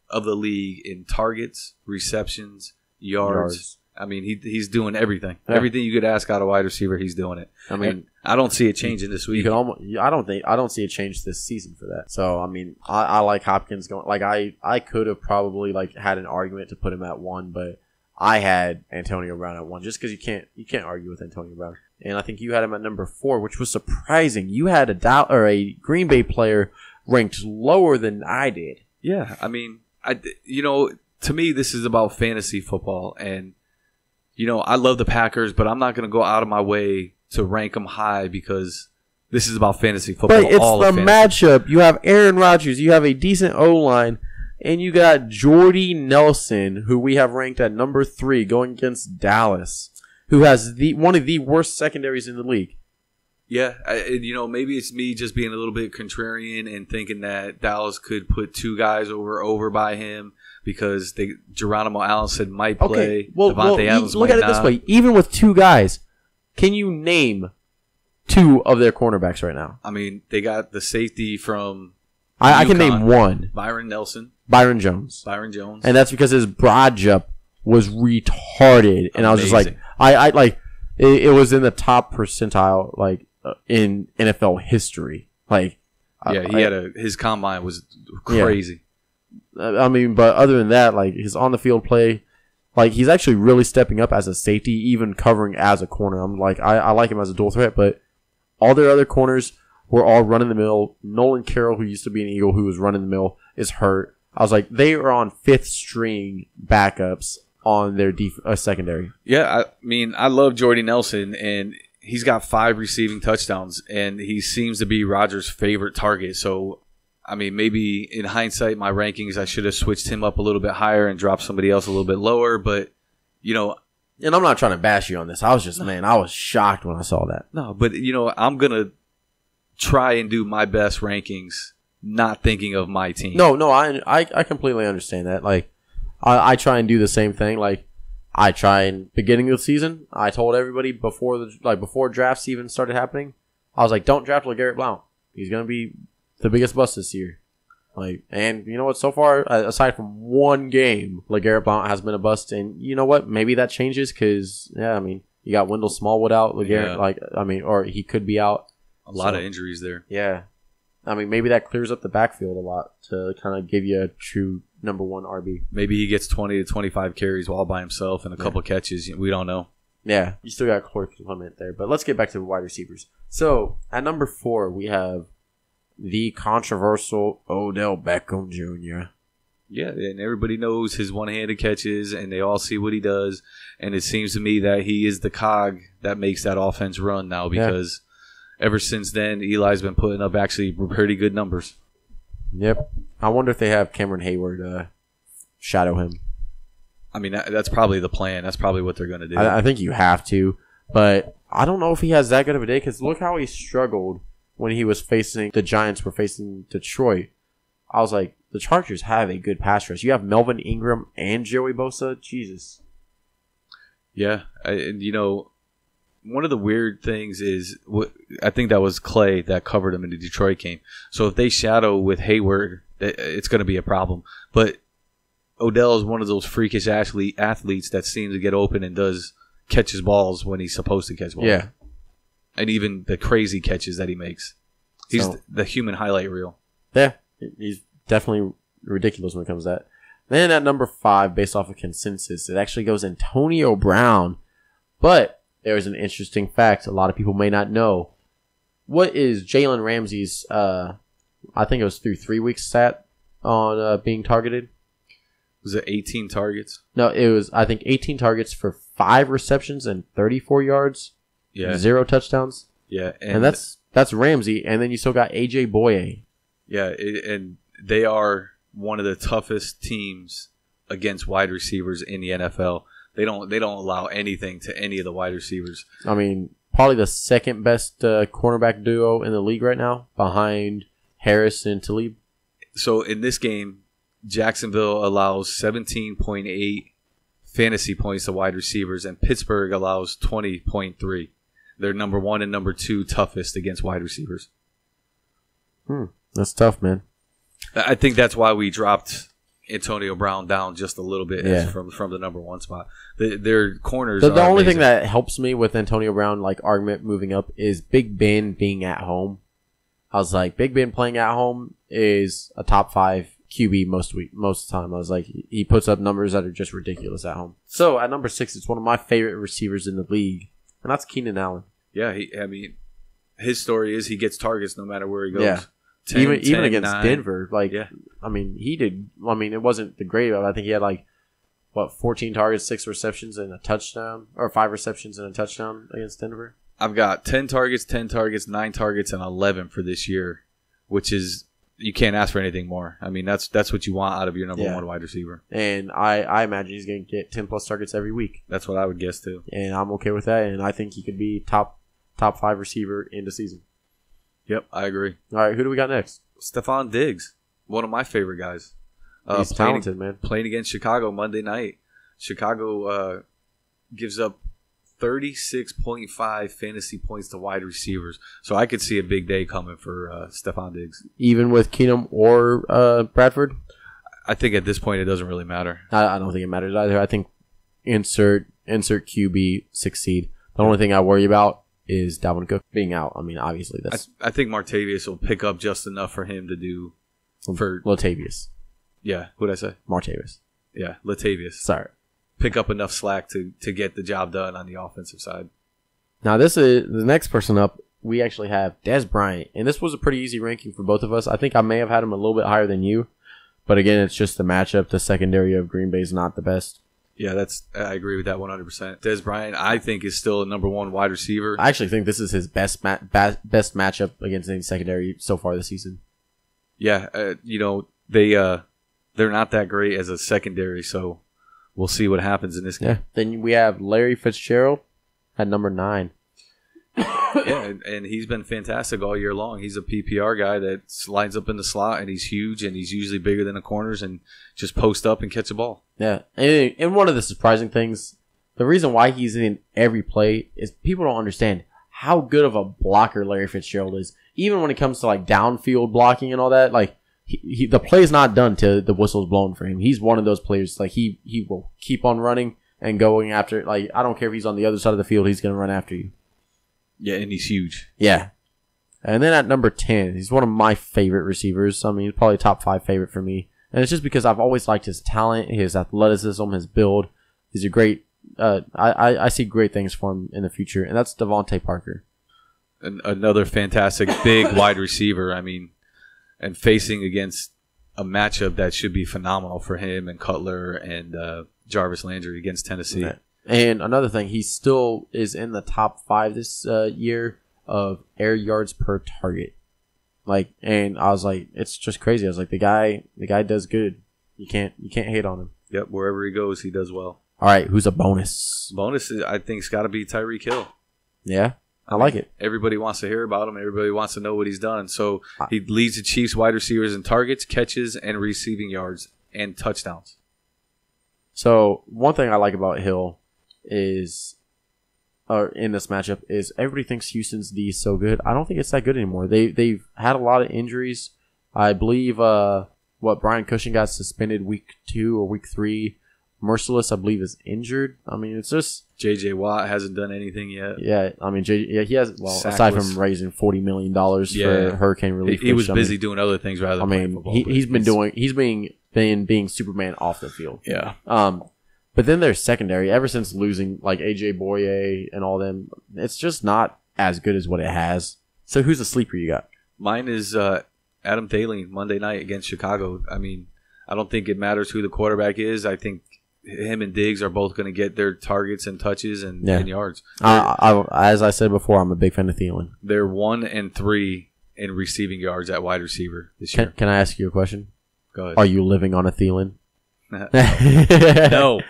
[SPEAKER 2] of the league in targets, receptions, yards. I mean, he's doing everything. Yeah. Everything you could ask out of wide receiver, he's doing it.
[SPEAKER 1] I mean,
[SPEAKER 2] and I don't see it changing this week.
[SPEAKER 1] I don't see a change this season for that. So I mean, I like Hopkins going. Like I could have probably like had an argument to put him at 1, but I had Antonio Brown at 1 just because you can't argue with Antonio Brown. And I think you had him at number 4, which was surprising. You had a Green Bay player ranked lower than I did.
[SPEAKER 2] Yeah, I mean, to me, this is about fantasy football, and I love the Packers, but I'm not going to go out of my way to rank them high because this is about fantasy football.
[SPEAKER 1] But it's the matchup. You have Aaron Rodgers. You have a decent O-line. And you got Jordy Nelson, who we have ranked at number 3, going against Dallas, who has one of the worst secondaries in the league.
[SPEAKER 2] Yeah, maybe it's me just being a little bit contrarian and thinking that Dallas could put 2 guys over by him because Geronimo Allison might play.
[SPEAKER 1] Okay, well,
[SPEAKER 2] Devontae Adams
[SPEAKER 1] look
[SPEAKER 2] might
[SPEAKER 1] at it this way. Even with 2 guys, can you name 2 of their cornerbacks right now?
[SPEAKER 2] I mean, they got the safety from
[SPEAKER 1] I can name 1.
[SPEAKER 2] Byron Jones.
[SPEAKER 1] And that's because his broad jump was retarded. And I was just like, it was in the top percentile, like, in NFL history. Like,
[SPEAKER 2] yeah, his combine was crazy.
[SPEAKER 1] Yeah. I mean, but other than that, like, his on the field play, like, he's actually really stepping up as a safety, even covering as a corner. I'm like, I like him as a dual threat, but all their other corners were all running the mill. Nolan Carroll, who used to be an Eagle, who was running the mill, is hurt. I was like, they are on 5th string backups on their secondary.
[SPEAKER 2] Yeah, I mean, I love Jordy Nelson, and he's got 5 receiving touchdowns, and he seems to be Rodgers' favorite target. So, I mean, maybe in hindsight, my rankings, I should have switched him up a little bit higher and dropped somebody else a little bit lower. But,
[SPEAKER 1] and I'm not trying to bash you on this. I was just, I was shocked when I saw that.
[SPEAKER 2] No, but, I'm going to try and do my best rankings, not thinking of my team.
[SPEAKER 1] No, I completely understand that. Like, I try and do the same thing. Like, I try in beginning of the season, I told everybody before drafts even started happening, I was like, don't draft LeGarrette Blount. He's gonna be the biggest bust this year. Like, and you know what? So far, aside from 1 game, LeGarrette Blount has been a bust. And you know what? Maybe that changes because I mean, you got Wendell Smallwood out. LeGarrette, or he could be out.
[SPEAKER 2] A lot of injuries there.
[SPEAKER 1] Yeah. I mean, maybe that clears up the backfield a lot to kind of give you a true number 1 RB.
[SPEAKER 2] Maybe he gets 20 to 25 carries all by himself and a couple catches. We don't know.
[SPEAKER 1] Yeah, you still got Corey Clement there. But let's get back to the wide receivers. So, at number 4, we have the controversial Odell Beckham Jr.
[SPEAKER 2] Yeah, and everybody knows his one-handed catches, and they all see what he does. And it seems to me that he is the cog that makes that offense run now because ever since then, Eli's been putting up actually pretty good numbers.
[SPEAKER 1] Yep. I wonder if they have Cameron Hayward shadow him.
[SPEAKER 2] I mean, that's probably the plan. That's probably what they're going to do.
[SPEAKER 1] I think you have to. But I don't know if he has that good of a day because look how he struggled when he was facing the Giants were facing Detroit. I was like, the Chargers have a good pass rush. You have Melvin Ingram and Joey Bosa. Jesus.
[SPEAKER 2] Yeah. One of the weird things is, I think that was Clay that covered him in the Detroit game. So if they shadow with Hayward, it's going to be a problem. But Odell is one of those freakish athletes that seems to get open and catches balls when he's supposed to catch balls.
[SPEAKER 1] Yeah.
[SPEAKER 2] And even the crazy catches that he makes. He's the human highlight reel.
[SPEAKER 1] Yeah. He's definitely ridiculous when it comes to that. Then at number 5, based off of consensus, it actually goes Antonio Brown. But there is an interesting fact a lot of people may not know. What is Jalen Ramsey's, I think it was through 3 weeks stat on being targeted?
[SPEAKER 2] Was it 18 targets?
[SPEAKER 1] No, it was, I think, 18 targets for 5 receptions and 34 yards.
[SPEAKER 2] Yeah.
[SPEAKER 1] 0 touchdowns.
[SPEAKER 2] Yeah.
[SPEAKER 1] And that's That's Ramsey, and then you still got AJ Boye.
[SPEAKER 2] Yeah, and they are one of the toughest teams against wide receivers in the NFL. They don't allow anything to any of the wide receivers.
[SPEAKER 1] I mean, probably the second best cornerback duo in the league right now, behind Harris and Talib.
[SPEAKER 2] So in this game, Jacksonville allows 17.8 fantasy points to wide receivers, and Pittsburgh allows 20.3. They're number 1 and number 2 toughest against wide receivers.
[SPEAKER 1] That's tough, man.
[SPEAKER 2] I think that's why we dropped Antonio Brown down just a little bit from the number 1 spot. Their corners.
[SPEAKER 1] The only thing that helps me with Antonio Brown, like argument moving up, is Big Ben being at home. I was like, Big Ben playing at home is a top 5 QB most of the time. I was like, he puts up numbers that are just ridiculous at home. So at number 6, it's one of my favorite receivers in the league, and that's Keenan Allen.
[SPEAKER 2] Yeah, his story is he gets targets no matter where he goes.
[SPEAKER 1] Yeah.
[SPEAKER 2] 10,
[SPEAKER 1] even
[SPEAKER 2] 10,
[SPEAKER 1] against
[SPEAKER 2] 9.
[SPEAKER 1] Denver, he did. I mean, it wasn't the great. I think he had 14 targets, 6 receptions, and a touchdown, or 5 receptions and a touchdown against Denver.
[SPEAKER 2] I've got 10 targets, 9 targets, and 11 for this year, which is you can't ask for anything more. I mean, that's what you want out of your number 1 wide receiver.
[SPEAKER 1] And I imagine he's going to get 10 plus targets every week.
[SPEAKER 2] That's what I would guess too.
[SPEAKER 1] And I'm okay with that. And I think he could be top 5 receiver in the season.
[SPEAKER 2] Yep, I agree.
[SPEAKER 1] All right, who do we got next?
[SPEAKER 2] Stephon Diggs, one of my favorite guys.
[SPEAKER 1] He's talented, man.
[SPEAKER 2] Playing against Chicago Monday night. Chicago gives up 36.5 fantasy points to wide receivers. So I could see a big day coming for Stephon Diggs.
[SPEAKER 1] Even with Keenum or Bradford?
[SPEAKER 2] I think at this point it doesn't really matter.
[SPEAKER 1] I don't think it matters either. I think insert QB succeed. The only thing I worry about is Dalvin Cook being out. I mean, obviously that's...
[SPEAKER 2] I think Martavius will pick up just enough for him to do... For
[SPEAKER 1] Latavius.
[SPEAKER 2] Yeah, what'd I say?
[SPEAKER 1] Martavius.
[SPEAKER 2] Yeah, Latavius.
[SPEAKER 1] Sorry.
[SPEAKER 2] Pick up enough slack to get the job done on the offensive side.
[SPEAKER 1] Now, this is the next person up. We actually have Dez Bryant, and this was a pretty easy ranking for both of us. I think I may have had him a little bit higher than you, but again, it's just the matchup. The secondary of Green Bay is not the best.
[SPEAKER 2] Yeah, I agree with that 100%. Dez Bryant, I think, is still a number 1 wide receiver.
[SPEAKER 1] I actually think this is his best matchup against any secondary so far this season.
[SPEAKER 2] Yeah, they're not that great as a secondary, so we'll see what happens in this game.
[SPEAKER 1] Yeah. Then we have Larry Fitzgerald at number 9.
[SPEAKER 2] Yeah, and he's been fantastic all year long. He's a PPR guy that lines up in the slot, and he's huge, and he's usually bigger than the corners, and just post up and catch a ball.
[SPEAKER 1] Yeah, and one of the surprising things, the reason why he's in every play is people don't understand how good of a blocker Larry Fitzgerald is. Even when it comes to downfield blocking and all that, the play's not done till the whistle's blown for him. He's one of those players. He will keep on running and going after. I don't care if he's on the other side of the field, he's gonna run after you.
[SPEAKER 2] Yeah, and he's huge.
[SPEAKER 1] Yeah. And then at number 10, he's one of my favorite receivers. I mean, he's probably top 5 favorite for me. And it's just because I've always liked his talent, his athleticism, his build. He's a great... I see great things for him in the future, and that's Devontae Parker.
[SPEAKER 2] Another fantastic big wide receiver. I mean, and facing against a matchup that should be phenomenal for him and Cutler and Jarvis Landry against Tennessee.
[SPEAKER 1] Yeah. And another thing, he still is in the top 5 this year of air yards per target. And I was like, it's just crazy. I was like, the guy does good. You can't hate on him.
[SPEAKER 2] Yep, wherever he goes, he does well.
[SPEAKER 1] All right, who's a bonus?
[SPEAKER 2] Bonus, I think, has got to be Tyreek Hill.
[SPEAKER 1] Yeah, I like it.
[SPEAKER 2] Everybody wants to hear about him. Everybody wants to know what he's done. So he leads the Chiefs wide receivers in targets, catches, and receiving yards and touchdowns.
[SPEAKER 1] So one thing I like about Hill is, in this matchup, is everybody thinks Houston's D is so good. I don't think it's that good anymore. They've had a lot of injuries. I believe Brian Cushing got suspended week 2 or week 3. Merciless, I believe, is injured. I mean, it's just
[SPEAKER 2] J.J. Watt hasn't done anything yet.
[SPEAKER 1] Yeah, I mean, he has. Well,
[SPEAKER 2] Sack
[SPEAKER 1] aside
[SPEAKER 2] was,
[SPEAKER 1] from raising $40 million for hurricane relief,
[SPEAKER 2] he was busy doing other things rather than playing football.
[SPEAKER 1] He's been being Superman off the field.
[SPEAKER 2] Yeah.
[SPEAKER 1] But then there's secondary. Ever since losing AJ Boye and all them, it's just not as good as what it has. So who's the sleeper you got?
[SPEAKER 2] Mine is Adam Thielen Monday night against Chicago. I mean, I don't think it matters who the quarterback is. I think him and Diggs are both going to get their targets and touches and yards.
[SPEAKER 1] As I said before, I'm a big fan of Thielen.
[SPEAKER 2] They're 1 and 3 in receiving yards at wide receiver this year.
[SPEAKER 1] Can I ask you a question?
[SPEAKER 2] Go ahead.
[SPEAKER 1] Are you living on a Thielen?
[SPEAKER 2] No.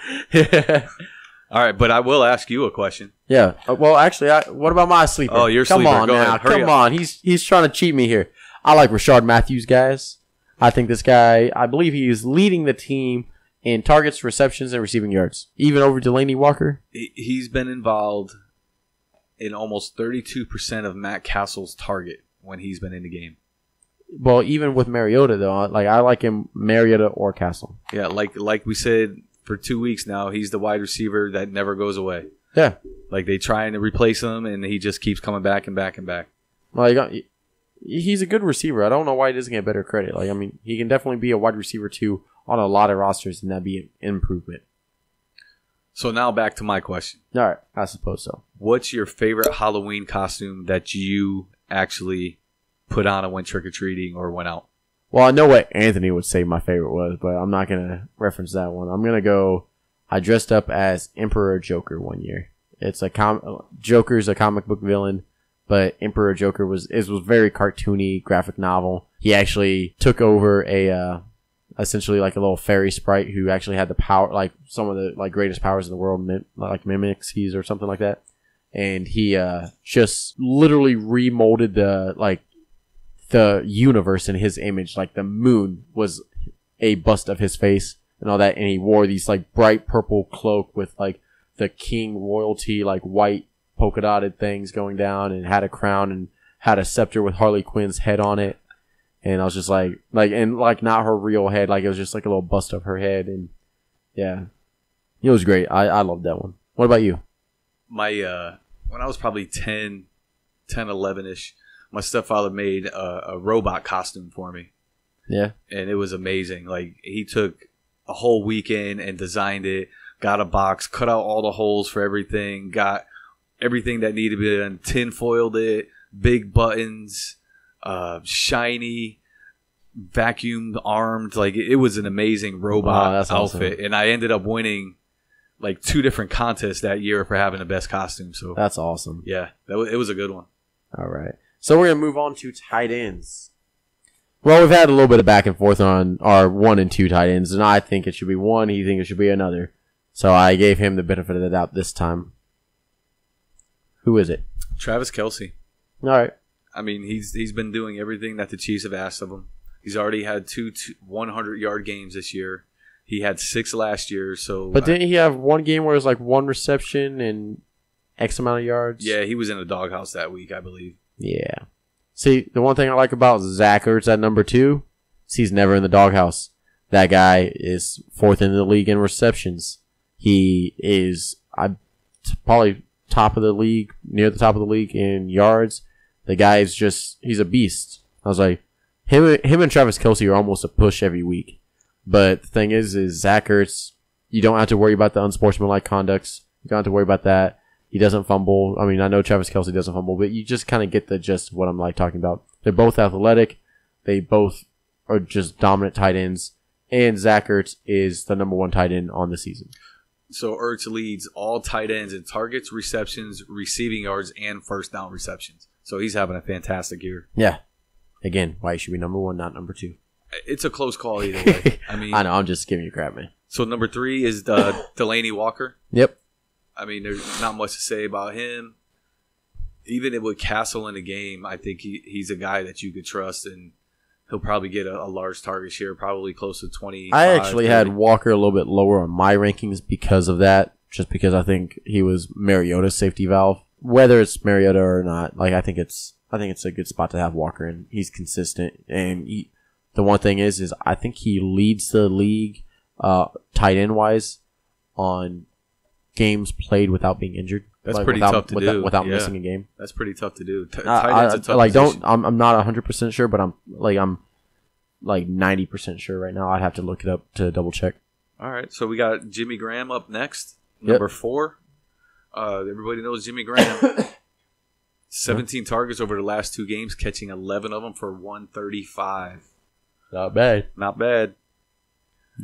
[SPEAKER 2] All right, but I will ask you a question.
[SPEAKER 1] Yeah. Well, actually, what about my sleeper?
[SPEAKER 2] Oh, your
[SPEAKER 1] Come
[SPEAKER 2] sleeper.
[SPEAKER 1] on
[SPEAKER 2] Go
[SPEAKER 1] now.
[SPEAKER 2] ahead. Hurry
[SPEAKER 1] Come
[SPEAKER 2] up.
[SPEAKER 1] on. He's trying to cheat me here. I like Rashard Matthews, guys. I think this guy, I believe he is leading the team in targets, receptions, and receiving yards, even over Delaney Walker.
[SPEAKER 2] He's been involved in almost 32% of Matt Castle's target when he's been in the game.
[SPEAKER 1] Well, even with Mariota, though, I like him, Mariota or Castle.
[SPEAKER 2] Yeah, like we said for 2 weeks now, he's the wide receiver that never goes away.
[SPEAKER 1] Yeah.
[SPEAKER 2] Like they trying to replace him, and he just keeps coming back and back and back.
[SPEAKER 1] Like, he's a good receiver. I don't know why he doesn't get better credit. Like, I mean, he can definitely be a wide receiver too on a lot of rosters, and that'd be an improvement.
[SPEAKER 2] So now back to my question.
[SPEAKER 1] All right, I suppose so.
[SPEAKER 2] What's your favorite Halloween costume that you actually put on and went trick-or-treating or went out?
[SPEAKER 1] Well, I know what Anthony would say my favorite was, but I'm not going to reference that one. I'm going to go, I dressed up as Emperor Joker one year. It's Joker's a comic book villain, but Emperor Joker was very cartoony, graphic novel. He actually took over essentially like a little fairy sprite who actually had the power, like some of the like greatest powers in the world, like mimics or something like that. And he just literally remolded the universe in his image. Like the moon was a bust of his face and all that, and he wore these like bright purple cloak with like the king royalty, like white polka dotted things going down, and had a crown and had a scepter with Harley Quinn's head on it. And I was just like not her real head, like it was just like a little bust of her head. And yeah, it was great. I loved that one. What about you?
[SPEAKER 2] My when I was probably 10, 11-ish, my stepfather made a robot costume for me.
[SPEAKER 1] Yeah.
[SPEAKER 2] And it was amazing. Like, he took a whole weekend and designed it, got a box, cut out all the holes for everything, got everything that needed to be done, tin-foiled it, big buttons, shiny, vacuum armed. Like, it was an amazing robot outfit. Awesome. And I ended up winning like 2 different contests that year for having the best costume. So
[SPEAKER 1] that's awesome.
[SPEAKER 2] Yeah, it was a good one.
[SPEAKER 1] All right. So we're going to move on to tight ends. Well, we've had a little bit of back and forth on our 1 and 2 tight ends, and I think it should be one. He thinks it should be another. So I gave him the benefit of the doubt this time. Who is it?
[SPEAKER 2] Travis Kelce.
[SPEAKER 1] All right.
[SPEAKER 2] I mean, he's been doing everything that the Chiefs have asked of him. He's already had 2 100-yard games this year. He had 6 last year.
[SPEAKER 1] But didn't he have one game where it was like 1 reception and X amount of yards?
[SPEAKER 2] Yeah, he was in a doghouse that week, I believe.
[SPEAKER 1] Yeah. See, the one thing I like about Zach Ertz at number 2 is he's never in the doghouse. That guy is 4th in the league in receptions. He is probably top of the league, near the top of the league in yards. The guy is he's a beast. I was like, him and Travis Kelce are almost a push every week. But the thing is Zach Ertz, you don't have to worry about the unsportsmanlike conducts. You don't have to worry about that. He doesn't fumble. I mean, I know Travis Kelce doesn't fumble, but you just kind of get the gist of what I'm like talking about. They're both athletic. They both are just dominant tight ends. And Zach Ertz is the number 1 tight end on the season.
[SPEAKER 2] So Ertz leads all tight ends in targets, receptions, receiving yards, and first down receptions. So he's having a fantastic year.
[SPEAKER 1] Yeah. Again, why he should be number 1, not number 2.
[SPEAKER 2] It's a close call either way. I mean,
[SPEAKER 1] I know. I'm just giving you crap, man.
[SPEAKER 2] So number 3 is Delaney Walker.
[SPEAKER 1] Yep.
[SPEAKER 2] I mean, there's not much to say about him. Even with Castle in the game, I think he's a guy that you could trust, and he'll probably get a large target share, probably close to 20.
[SPEAKER 1] I actually
[SPEAKER 2] 30.
[SPEAKER 1] had Walker a little bit lower on my rankings because of that, just because I think he was Mariota's safety valve. Whether it's Mariota or not, like I think it's a good spot to have Walker in. He's consistent, and the one thing is I think he leads the league tight end wise on games played without being injured.
[SPEAKER 2] That's pretty tough to do
[SPEAKER 1] without missing a game.
[SPEAKER 2] That's pretty tough to do. Tight end's a tough position.
[SPEAKER 1] I'm not 100% sure, but I'm like 90% sure right now. I'd have to look it up to double check.
[SPEAKER 2] All right, so we got Jimmy Graham up next, number 4. Everybody knows Jimmy Graham. 17 targets over the last 2 games, catching 11 of them for 135.
[SPEAKER 1] Not bad.
[SPEAKER 2] Not bad.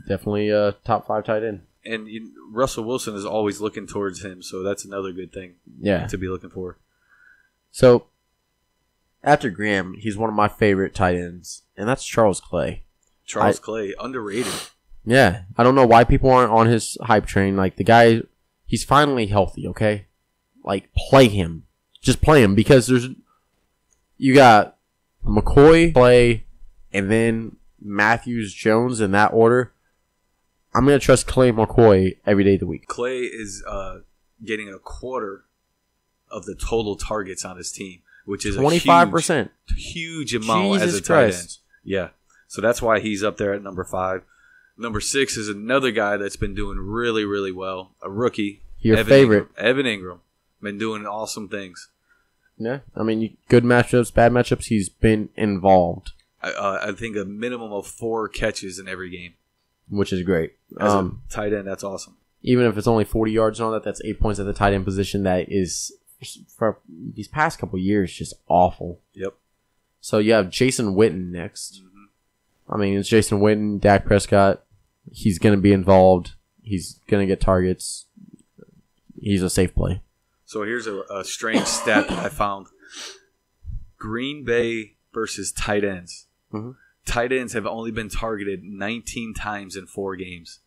[SPEAKER 1] Definitely a top 5 tight end.
[SPEAKER 2] And Russell Wilson is always looking towards him, so that's another good thing to be looking for.
[SPEAKER 1] So, after Graham, he's one of my favorite tight ends, and that's Charles Clay.
[SPEAKER 2] Clay, underrated.
[SPEAKER 1] Yeah. I don't know why people aren't on his hype train. Like, the guy, he's finally healthy, okay? Like, play him. Just play him, because you got McCoy, Clay, and then Matthews, Jones in that order. I'm going to trust Clay McCoy every day of the week.
[SPEAKER 2] Clay is getting a quarter of the total targets on his team, which is
[SPEAKER 1] 25%.
[SPEAKER 2] A huge amount
[SPEAKER 1] Jesus
[SPEAKER 2] as a tight end. Yeah. So that's why he's up there at number 5. Number 6 is another guy that's been doing really, really well. A rookie.
[SPEAKER 1] Your favorite.
[SPEAKER 2] Evan Ingram. Been doing awesome things.
[SPEAKER 1] Yeah. I mean, good matchups, bad matchups, he's been involved.
[SPEAKER 2] I think a minimum of 4 catches in every game.
[SPEAKER 1] Which is great.
[SPEAKER 2] As a tight end, that's awesome.
[SPEAKER 1] Even if it's only 40 yards on that, that's 8 points at the tight end position. That is, for these past couple years, just awful.
[SPEAKER 2] Yep.
[SPEAKER 1] So you have Jason Witten next. I mean, it's Jason Witten, Dak Prescott. He's going to be involved. He's going to get targets. He's a safe play.
[SPEAKER 2] So here's a strange stat that I found. Green Bay versus tight ends.
[SPEAKER 1] Mm-hmm.
[SPEAKER 2] Tight ends have only been targeted 19 times in 4 games.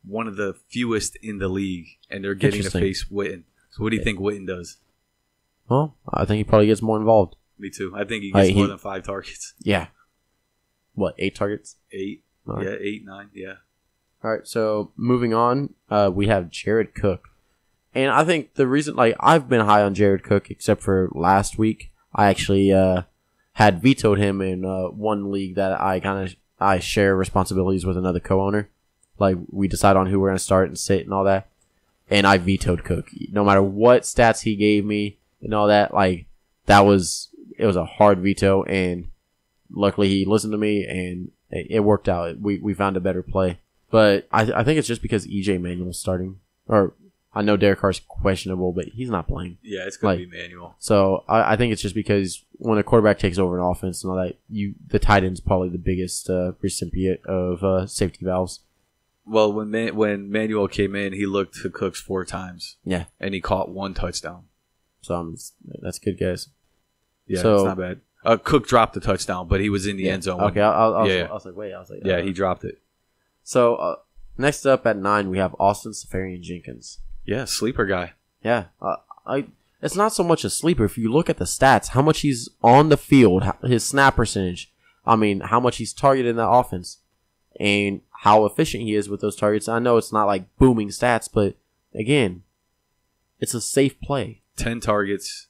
[SPEAKER 2] One of the fewest in the league, and they're getting to face Witten. So what do you think Witten does?
[SPEAKER 1] Well, I think he probably gets more involved.
[SPEAKER 2] Me too. I think he gets more than 5 targets.
[SPEAKER 1] Yeah. What, 8 targets?
[SPEAKER 2] 8. Right. Yeah, 8, 9, yeah.
[SPEAKER 1] All right, so moving on, we have Jared Cook. And I think the reason, like, I've been high on Jared Cook except for last week. I actually had vetoed him in one league that I share responsibilities with another co-owner. Like, we decide on who we're going to start and sit and all that. And I vetoed Cook. No matter what stats he gave me and all that, like, it was a hard veto. And luckily he listened to me and it worked out. We found a better play. But I think it's just because EJ Manuel's starting. Or, I know Derek Carr's questionable, but he's not playing.
[SPEAKER 2] Yeah, it's going to be Manuel.
[SPEAKER 1] So I think it's just because when a quarterback takes over an offense and all that, the tight end's probably the biggest recipient of safety valves.
[SPEAKER 2] Well, when Manuel came in, he looked to Cooks 4 times.
[SPEAKER 1] Yeah.
[SPEAKER 2] And he caught 1 touchdown.
[SPEAKER 1] So that's good, guys.
[SPEAKER 2] Yeah, it's not bad. Cook dropped the touchdown, but he was in the end zone.
[SPEAKER 1] Okay, I was like, wait.
[SPEAKER 2] Yeah, he dropped it.
[SPEAKER 1] So next up at 9, we have Austin Seferian-Jenkins.
[SPEAKER 2] Yeah, sleeper guy.
[SPEAKER 1] Yeah. It's not so much a sleeper. If you look at the stats, how much he's on the field, his snap percentage, I mean, how much he's targeted in that offense, and how efficient he is with those targets. I know it's not like booming stats, but again, it's a safe play.
[SPEAKER 2] 10 targets,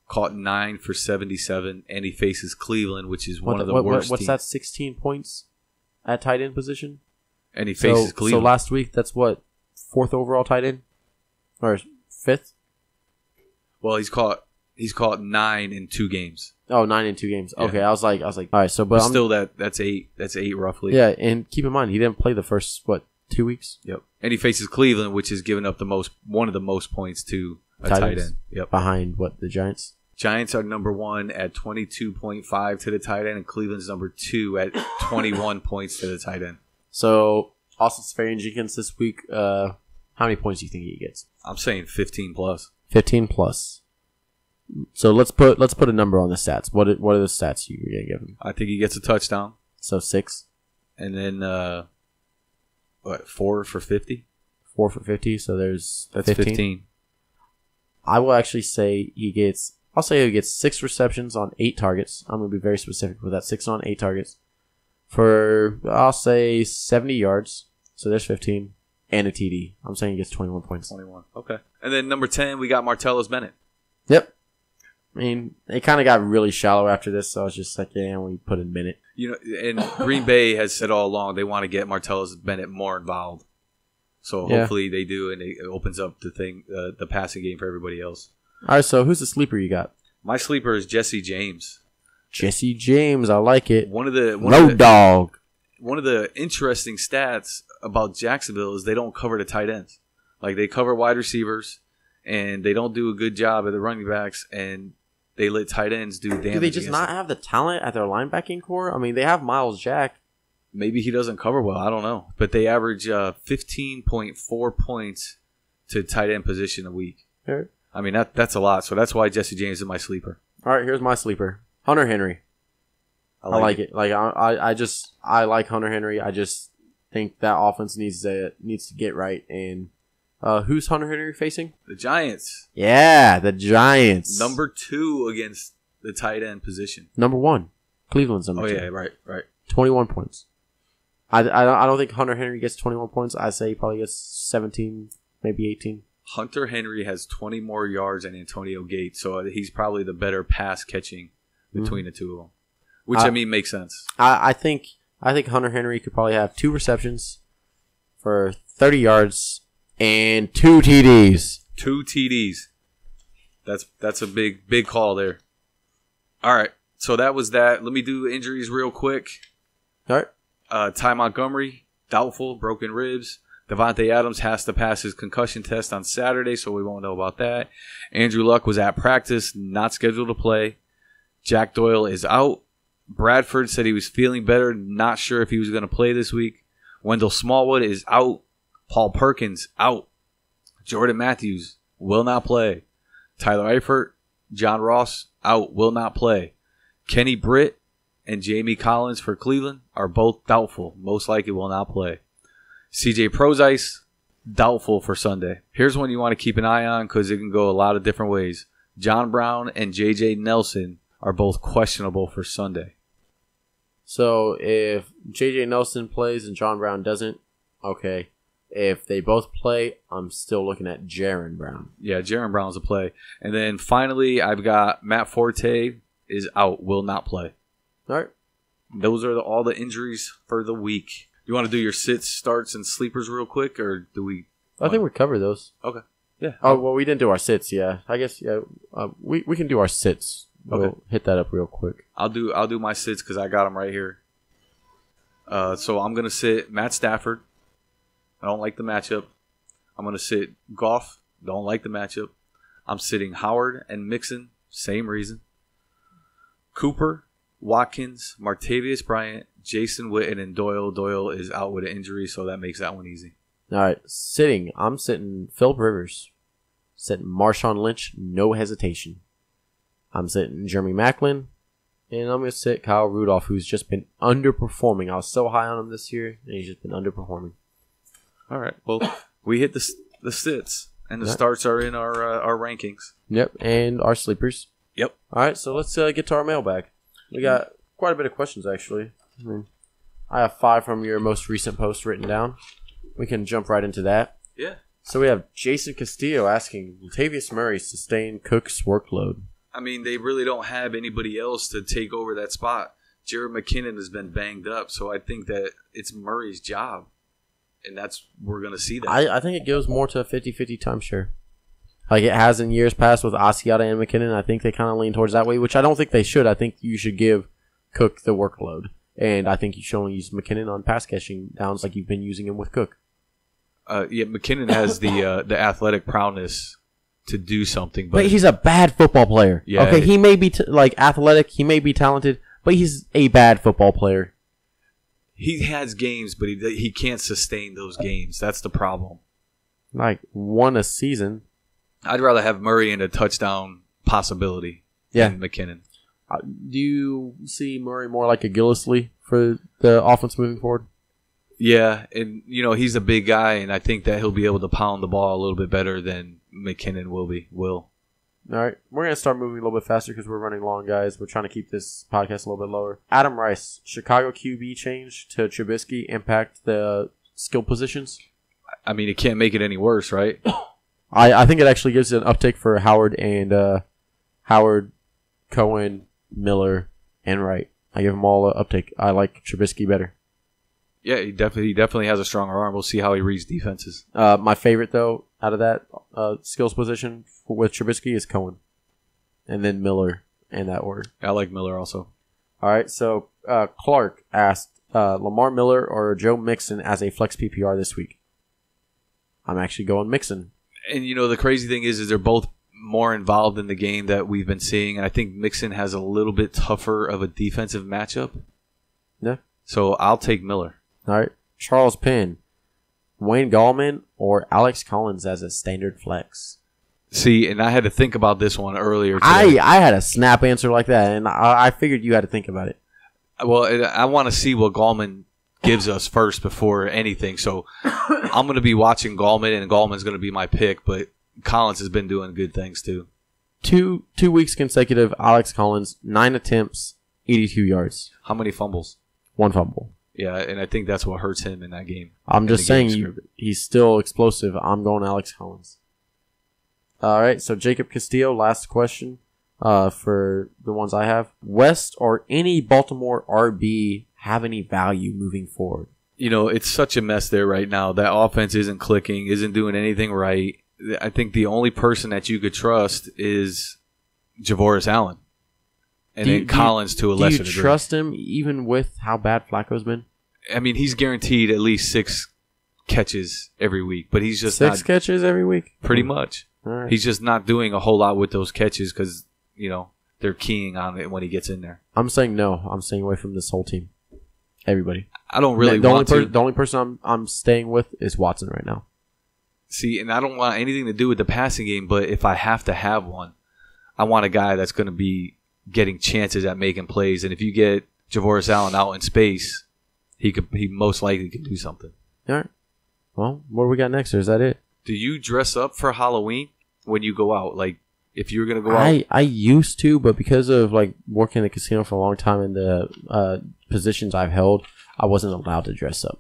[SPEAKER 2] caught 9 for 77, and he faces Cleveland, which is one of the worst
[SPEAKER 1] What's
[SPEAKER 2] teams.
[SPEAKER 1] that, 16 points at tight end position?
[SPEAKER 2] And he faces Cleveland.
[SPEAKER 1] So last week, that's what, 4th overall tight end? Or 5th?
[SPEAKER 2] Well, he's caught 9 in 2 games.
[SPEAKER 1] Oh, 9 in 2 games.
[SPEAKER 2] Yeah.
[SPEAKER 1] Okay, I was like, all right. So, but
[SPEAKER 2] still, that's 8. That's 8 roughly.
[SPEAKER 1] Yeah, and keep in mind he didn't play the first 2 weeks.
[SPEAKER 2] Yep. And he faces Cleveland, which has given up one of the most points to a tight end. Yep.
[SPEAKER 1] Behind the Giants.
[SPEAKER 2] Giants are number 1 at 22.5 to the tight end, and Cleveland's number 2 at 21 points to the tight end.
[SPEAKER 1] So Austin Seferian-Jenkins this week. How many points do you think he gets?
[SPEAKER 2] I'm saying 15 plus.
[SPEAKER 1] 15 plus. So let's put a number on the stats. What are the stats you're gonna give him?
[SPEAKER 2] I think he gets a touchdown.
[SPEAKER 1] So 6.
[SPEAKER 2] And then 4 for 50?
[SPEAKER 1] 4 for 50. So that's
[SPEAKER 2] 15.
[SPEAKER 1] I will actually say he gets 6 receptions on 8 targets. I'm gonna be very specific with that. 6 on 8 targets for I'll say 70 yards. So there's 15. And a TD. I'm saying he gets 21 points.
[SPEAKER 2] 21. Okay. And then number 10, we got Martellus Bennett.
[SPEAKER 1] Yep. I mean, it kind of got really shallow after this, so I was just like, yeah, we put in Bennett.
[SPEAKER 2] And Green Bay has said all along they want to get Martellus Bennett more involved. So hopefully they do, and it opens up the passing game for everybody else.
[SPEAKER 1] All right, so who's the sleeper you got?
[SPEAKER 2] My sleeper is Jesse James.
[SPEAKER 1] Jesse James, I like it.
[SPEAKER 2] Dog. One of the interesting stats about Jacksonville is they don't cover the tight ends. Like, they cover wide receivers, and they don't do a good job at the running backs, and they let tight ends do damage.
[SPEAKER 1] Do they just not have the talent at their linebacking core? I mean, they have Miles Jack.
[SPEAKER 2] maybe he doesn't cover well. I don't know. But they average 15.4 points to tight end position a week.
[SPEAKER 1] Right.
[SPEAKER 2] I mean, that's a lot. So that's why Jesse James is my sleeper.
[SPEAKER 1] All right, here's my sleeper. Hunter Henry. I like it. Like I like Hunter Henry. I just think that offense needs to get right. And who's Hunter Henry facing?
[SPEAKER 2] The Giants.
[SPEAKER 1] Yeah, the Giants.
[SPEAKER 2] Number 2 against the tight end position.
[SPEAKER 1] Number 1. Cleveland's number 2.
[SPEAKER 2] Oh yeah, right.
[SPEAKER 1] 21 points. I don't think Hunter Henry gets 21 points. I say he probably gets 17, maybe 18.
[SPEAKER 2] Hunter Henry has 20 more yards than Antonio Gates, so he's probably the better pass catching between the two of them. Which I mean makes sense.
[SPEAKER 1] I think Hunter Henry could probably have 2 receptions for 30 yards and 2 TDs.
[SPEAKER 2] 2 TDs. That's a big call there. All right, so that was that. Let me do injuries real quick.
[SPEAKER 1] All right.
[SPEAKER 2] Ty Montgomery, doubtful, broken ribs. Devontae Adams has to pass his concussion test on Saturday, so we won't know about that. Andrew Luck was at practice, not scheduled to play. Jack Doyle is out. Bradford said he was feeling better, not sure if he was going to play this week. Wendell Smallwood is out. Paul Perkins out. Jordan Matthews will not play. Tyler Eifert, John Ross out, will not play. Kenny Britt and Jamie Collins for Cleveland are both doubtful, most likely will not play. CJ Prozice, doubtful for Sunday. Here's one you want to keep an eye on because it can go a lot of different ways. John Brown and J.J. Nelson are both questionable for Sunday.
[SPEAKER 1] So if J.J. Nelson plays and John Brown doesn't, okay. If they both play, I'm still looking at Jaron Brown.
[SPEAKER 2] Yeah, Jaron Brown's a play. And then finally, I've got Matt Forte is out, will not play.
[SPEAKER 1] All right.
[SPEAKER 2] Those are all the injuries for the week. You want to do your sits, starts, and sleepers real quick, or do we?
[SPEAKER 1] I think we covered those.
[SPEAKER 2] Okay. Yeah.
[SPEAKER 1] Oh well, we didn't do our sits. Yeah, I guess. Yeah, we can do our sits. We'll hit that up real quick.
[SPEAKER 2] I'll do my sits because I got them right here. So I'm gonna sit Matt Stafford. I don't like the matchup. I'm gonna sit Goff. Don't like the matchup. I'm sitting Howard and Mixon. Same reason. Cooper, Watkins, Martavius Bryant, Jason Witten, and Doyle. Doyle is out with an injury, so that makes that one easy.
[SPEAKER 1] All right, I'm sitting Phillip Rivers. Sitting Marshawn Lynch, no hesitation. I'm sitting Jeremy Maclin, and I'm going to sit Kyle Rudolph, who's just been underperforming. I was so high on him this year, and he's just been underperforming.
[SPEAKER 2] All right, well, we hit the sits, and the starts are in our rankings.
[SPEAKER 1] Yep, and our sleepers.
[SPEAKER 2] Yep.
[SPEAKER 1] All right, so let's get to our mailbag. We got quite a bit of questions, actually. I have 5 from your most recent post written down. We can jump right into that.
[SPEAKER 2] Yeah.
[SPEAKER 1] So we have Jason Castillo asking, Latavius Murray sustain Cook's workload?
[SPEAKER 2] I mean, they really don't have anybody else to take over that spot. Jared McKinnon has been banged up, so I think that it's Murray's job. And we're going to see that.
[SPEAKER 1] I think it goes more to a 50-50 timeshare. Like it has in years past with Asiata and McKinnon. I think they kind of lean towards that way, which I don't think they should. I think you should give Cook the workload. And I think you should only use McKinnon on pass catching downs like you've been using him with Cook.
[SPEAKER 2] Yeah, McKinnon has the athletic prowess to do something.
[SPEAKER 1] But he's a bad football player.
[SPEAKER 2] Yeah.
[SPEAKER 1] Okay, he may be athletic. He may be talented, but he's a bad football player.
[SPEAKER 2] He has games, but he can't sustain those games. That's the problem.
[SPEAKER 1] Like one a season.
[SPEAKER 2] I'd rather have Murray in a touchdown possibility than McKinnon.
[SPEAKER 1] Do you see Murray more like a Gillislee for the offense moving forward?
[SPEAKER 2] Yeah, and he's a big guy, and I think that he'll be able to pound the ball a little bit better than McKinnon will.
[SPEAKER 1] All right, we're going to start moving a little bit faster because we're running long, guys. We're trying to keep this podcast a little bit lower. Adam Rice, Chicago QB change to Trubisky impact the skill positions?
[SPEAKER 2] I mean, it can't make it any worse, right?
[SPEAKER 1] I think it actually gives an uptick for Howard and Howard, Cohen, Miller, and Wright. I give them all an uptick. I like Trubisky better.
[SPEAKER 2] Yeah, he definitely has a stronger arm. We'll see how he reads defenses.
[SPEAKER 1] My favorite, though, out of that skills position with Trubisky is Cohen. And then Miller in that order.
[SPEAKER 2] I like Miller also.
[SPEAKER 1] All right, so Clark asked Lamar Miller or Joe Mixon as a flex PPR this week. I'm actually going Mixon.
[SPEAKER 2] And, the crazy thing is they're both more involved in the game that we've been seeing. And I think Mixon has a little bit tougher of a defensive matchup.
[SPEAKER 1] Yeah.
[SPEAKER 2] So I'll take Miller.
[SPEAKER 1] All right. Charles Penn, Wayne Gallman, or Alex Collins as a standard flex?
[SPEAKER 2] See, and I had to think about this one earlier today.
[SPEAKER 1] I had a snap answer like that, and I figured you had to think about it.
[SPEAKER 2] Well, I want to see what Gallman gives us first before anything. So I'm going to be watching Gallman, and Gallman's going to be my pick, but Collins has been doing good things too.
[SPEAKER 1] Two weeks consecutive, Alex Collins, 9 attempts, 82 yards.
[SPEAKER 2] How many fumbles?
[SPEAKER 1] 1 fumble.
[SPEAKER 2] Yeah, and I think that's what hurts him in that game.
[SPEAKER 1] I'm just saying he's still explosive. I'm going Alex Collins. All right, so Jacob Castillo, last question for the ones I have. West or any Baltimore RB have any value moving forward?
[SPEAKER 2] You know, it's such a mess there right now. That offense isn't clicking, isn't doing anything right. I think the only person that you could trust is Javoris Allen. And then Collins to a lesser degree.
[SPEAKER 1] Do you trust him even with how bad Flacco's been?
[SPEAKER 2] I mean, he's guaranteed at least 6 catches every week, but he's just
[SPEAKER 1] 6 catches every week?
[SPEAKER 2] Pretty much.
[SPEAKER 1] All right.
[SPEAKER 2] He's just not doing a whole lot with those catches because, you know, they're keying on it when he gets in there.
[SPEAKER 1] I'm saying no. I'm staying away from this whole team. Everybody.
[SPEAKER 2] I don't really want to.
[SPEAKER 1] The only person I'm staying with is Watson right now.
[SPEAKER 2] See, and I don't want anything to do with the passing game, but if I have to have one, I want a guy that's going to be getting chances at making plays. And if you get Javoris Allen out in space, he most likely could do something.
[SPEAKER 1] All right. Well, what do we got next? Or is that it?
[SPEAKER 2] Do you dress up for Halloween when you go out? Like, if you're going to go out?
[SPEAKER 1] I used to, but because of like working in the casino for a long time and the positions I've held, I wasn't allowed to dress up.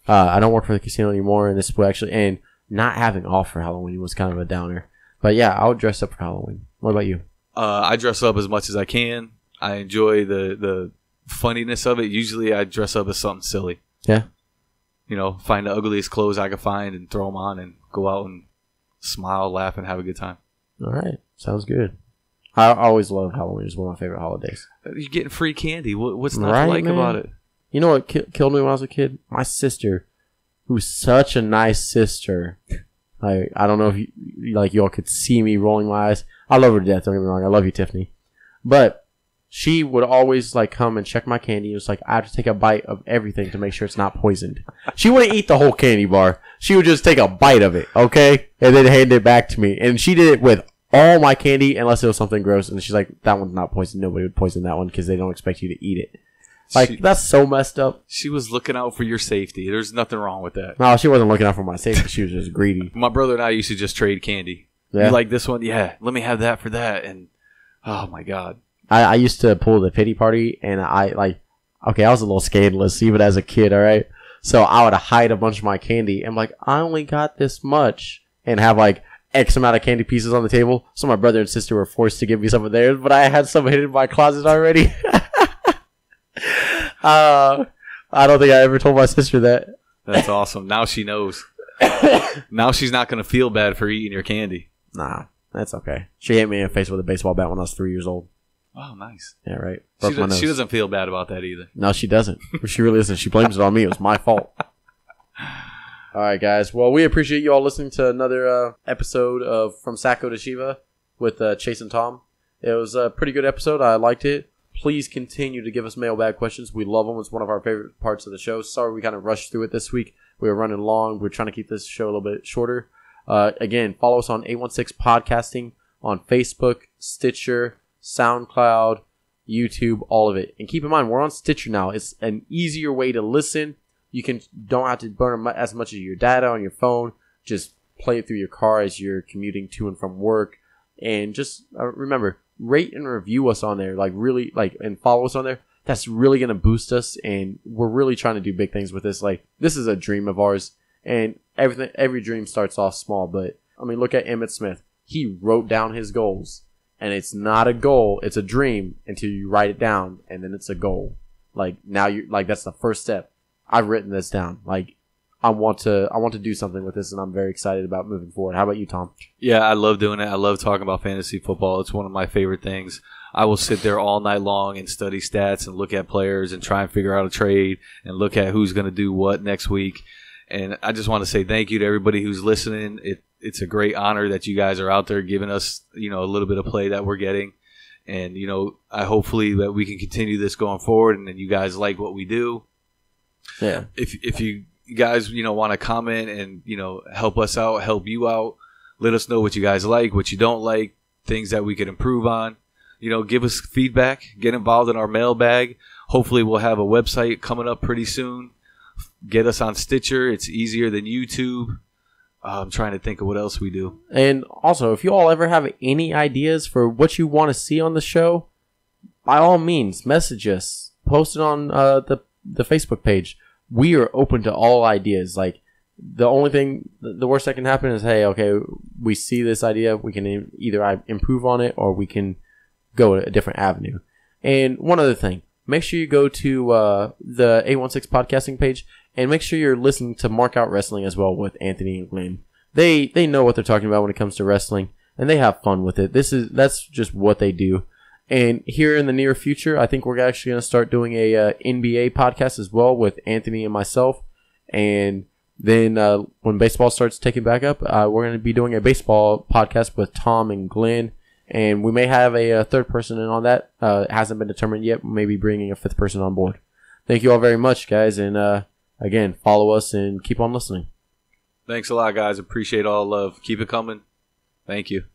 [SPEAKER 1] I don't work for the casino anymore, and this will actually and not having off for Halloween was kind of a downer. But yeah, I would dress up for Halloween. What about you?
[SPEAKER 2] I dress up as much as I can. I enjoy the funniness of it. Usually, I dress up as something silly.
[SPEAKER 1] Yeah.
[SPEAKER 2] You know, find the ugliest clothes I can find and throw them on and go out and smile, laugh, and have a good time.
[SPEAKER 1] All right. Sounds good. I always love Halloween. It's one of my favorite holidays.
[SPEAKER 2] You're getting free candy. What's not to like about it?
[SPEAKER 1] You know what killed me when I was a kid? My sister, who's such a nice sister. I don't know if y'all could see me rolling my eyes. I love her to death. Don't get me wrong. I love you, Tiffany. But she would always like come and check my candy. It was like I have to take a bite of everything to make sure it's not poisoned. She wouldn't eat the whole candy bar. She would just take a bite of it, okay, and then hand it back to me. And she did it with all my candy unless it was something gross. And she's like, "That one's not poisoned. Nobody would poison that one because they don't expect you to eat it." Like, that's so messed up.
[SPEAKER 2] She was looking out for your safety. There's nothing wrong with that.
[SPEAKER 1] No, she wasn't looking out for my safety. She was just greedy.
[SPEAKER 2] My brother and I used to just trade candy. Yeah. You like this one? Yeah. Let me have that for that. And, oh, my God.
[SPEAKER 1] I used to pull the pity party, and I was a little scandalous, even as a kid, all right? So I would hide a bunch of my candy, and like, I only got this much, and have like X amount of candy pieces on the table. So my brother and sister were forced to give me some of theirs, but I had some hidden in my closet already. I don't think I ever told my sister that.
[SPEAKER 2] That's awesome. Now she knows. Now she's not going to feel bad for eating your candy.
[SPEAKER 1] Nah, that's okay. She hit me in the face with a baseball bat when I was 3 years old.
[SPEAKER 2] Oh, nice.
[SPEAKER 1] Yeah, right.
[SPEAKER 2] She doesn't feel bad about that either.
[SPEAKER 1] No, she doesn't. She really doesn't. She blames it on me. It was my fault. All right, guys. Well, we appreciate you all listening to another episode of From Sacko to Shiva with Chase and Tom. It was a pretty good episode. I liked it. Please continue to give us mailbag questions. We love them. It's one of our favorite parts of the show. Sorry we kind of rushed through it this week. We were running long. We're trying to keep this show a little bit shorter. Again, follow us on 816 Podcasting on Facebook, Stitcher, SoundCloud, YouTube, all of it. And keep in mind, we're on Stitcher now. It's an easier way to listen. You don't have to burn as much of your data on your phone. Just play it through your car as you're commuting to and from work. And just remember, rate and review us on there, and follow us on there. That's really going to boost us, and we're really trying to do big things with this. Like, this is a dream of ours, and every dream starts off small, but, I mean, look at Emmitt Smith. He wrote down his goals, and it's not a goal, it's a dream until you write it down, and then it's a goal. Like, now that's the first step. I've written this down. Like, I want to do something with this, and I'm very excited about moving forward. How about you, Tom?
[SPEAKER 2] Yeah, I love doing it. I love talking about fantasy football. It's one of my favorite things. I will sit there all night long and study stats and look at players and try and figure out a trade and look at who's going to do what next week. And I just want to say thank you to everybody who's listening. It's a great honor that you guys are out there giving us, a little bit of play that we're getting. And, I hopefully that we can continue this going forward and that you guys like what we do.
[SPEAKER 1] Yeah.
[SPEAKER 2] If you guys, want to comment and, help us out, help you out, let us know what you guys like, what you don't like, things that we could improve on. Give us feedback, get involved in our mailbag. Hopefully we'll have a website coming up pretty soon. Get us on Stitcher. It's easier than YouTube. I'm trying to think of what else we do.
[SPEAKER 1] And also, if you all ever have any ideas for what you want to see on the show, by all means, message us. Post it on the Facebook page. We are open to all ideas. Like, the only thing, the worst that can happen is, hey, okay, we see this idea. We can either improve on it or we can go a different avenue. And one other thing, make sure you go to the 816 podcasting page and make sure you're listening to Mark Out Wrestling as well with Anthony and Glenn. They know what they're talking about when it comes to wrestling, and they have fun with it. That's just what they do. And here in the near future, I think we're actually going to start doing a NBA podcast as well with Anthony and myself. And then when baseball starts taking back up, we're going to be doing a baseball podcast with Tom and Glenn. And we may have a third person in on that. It hasn't been determined yet. Maybe bringing a fifth person on board. Thank you all very much, guys. And again, follow us and keep on listening.
[SPEAKER 2] Thanks a lot, guys. Appreciate all the love. Keep it coming. Thank you.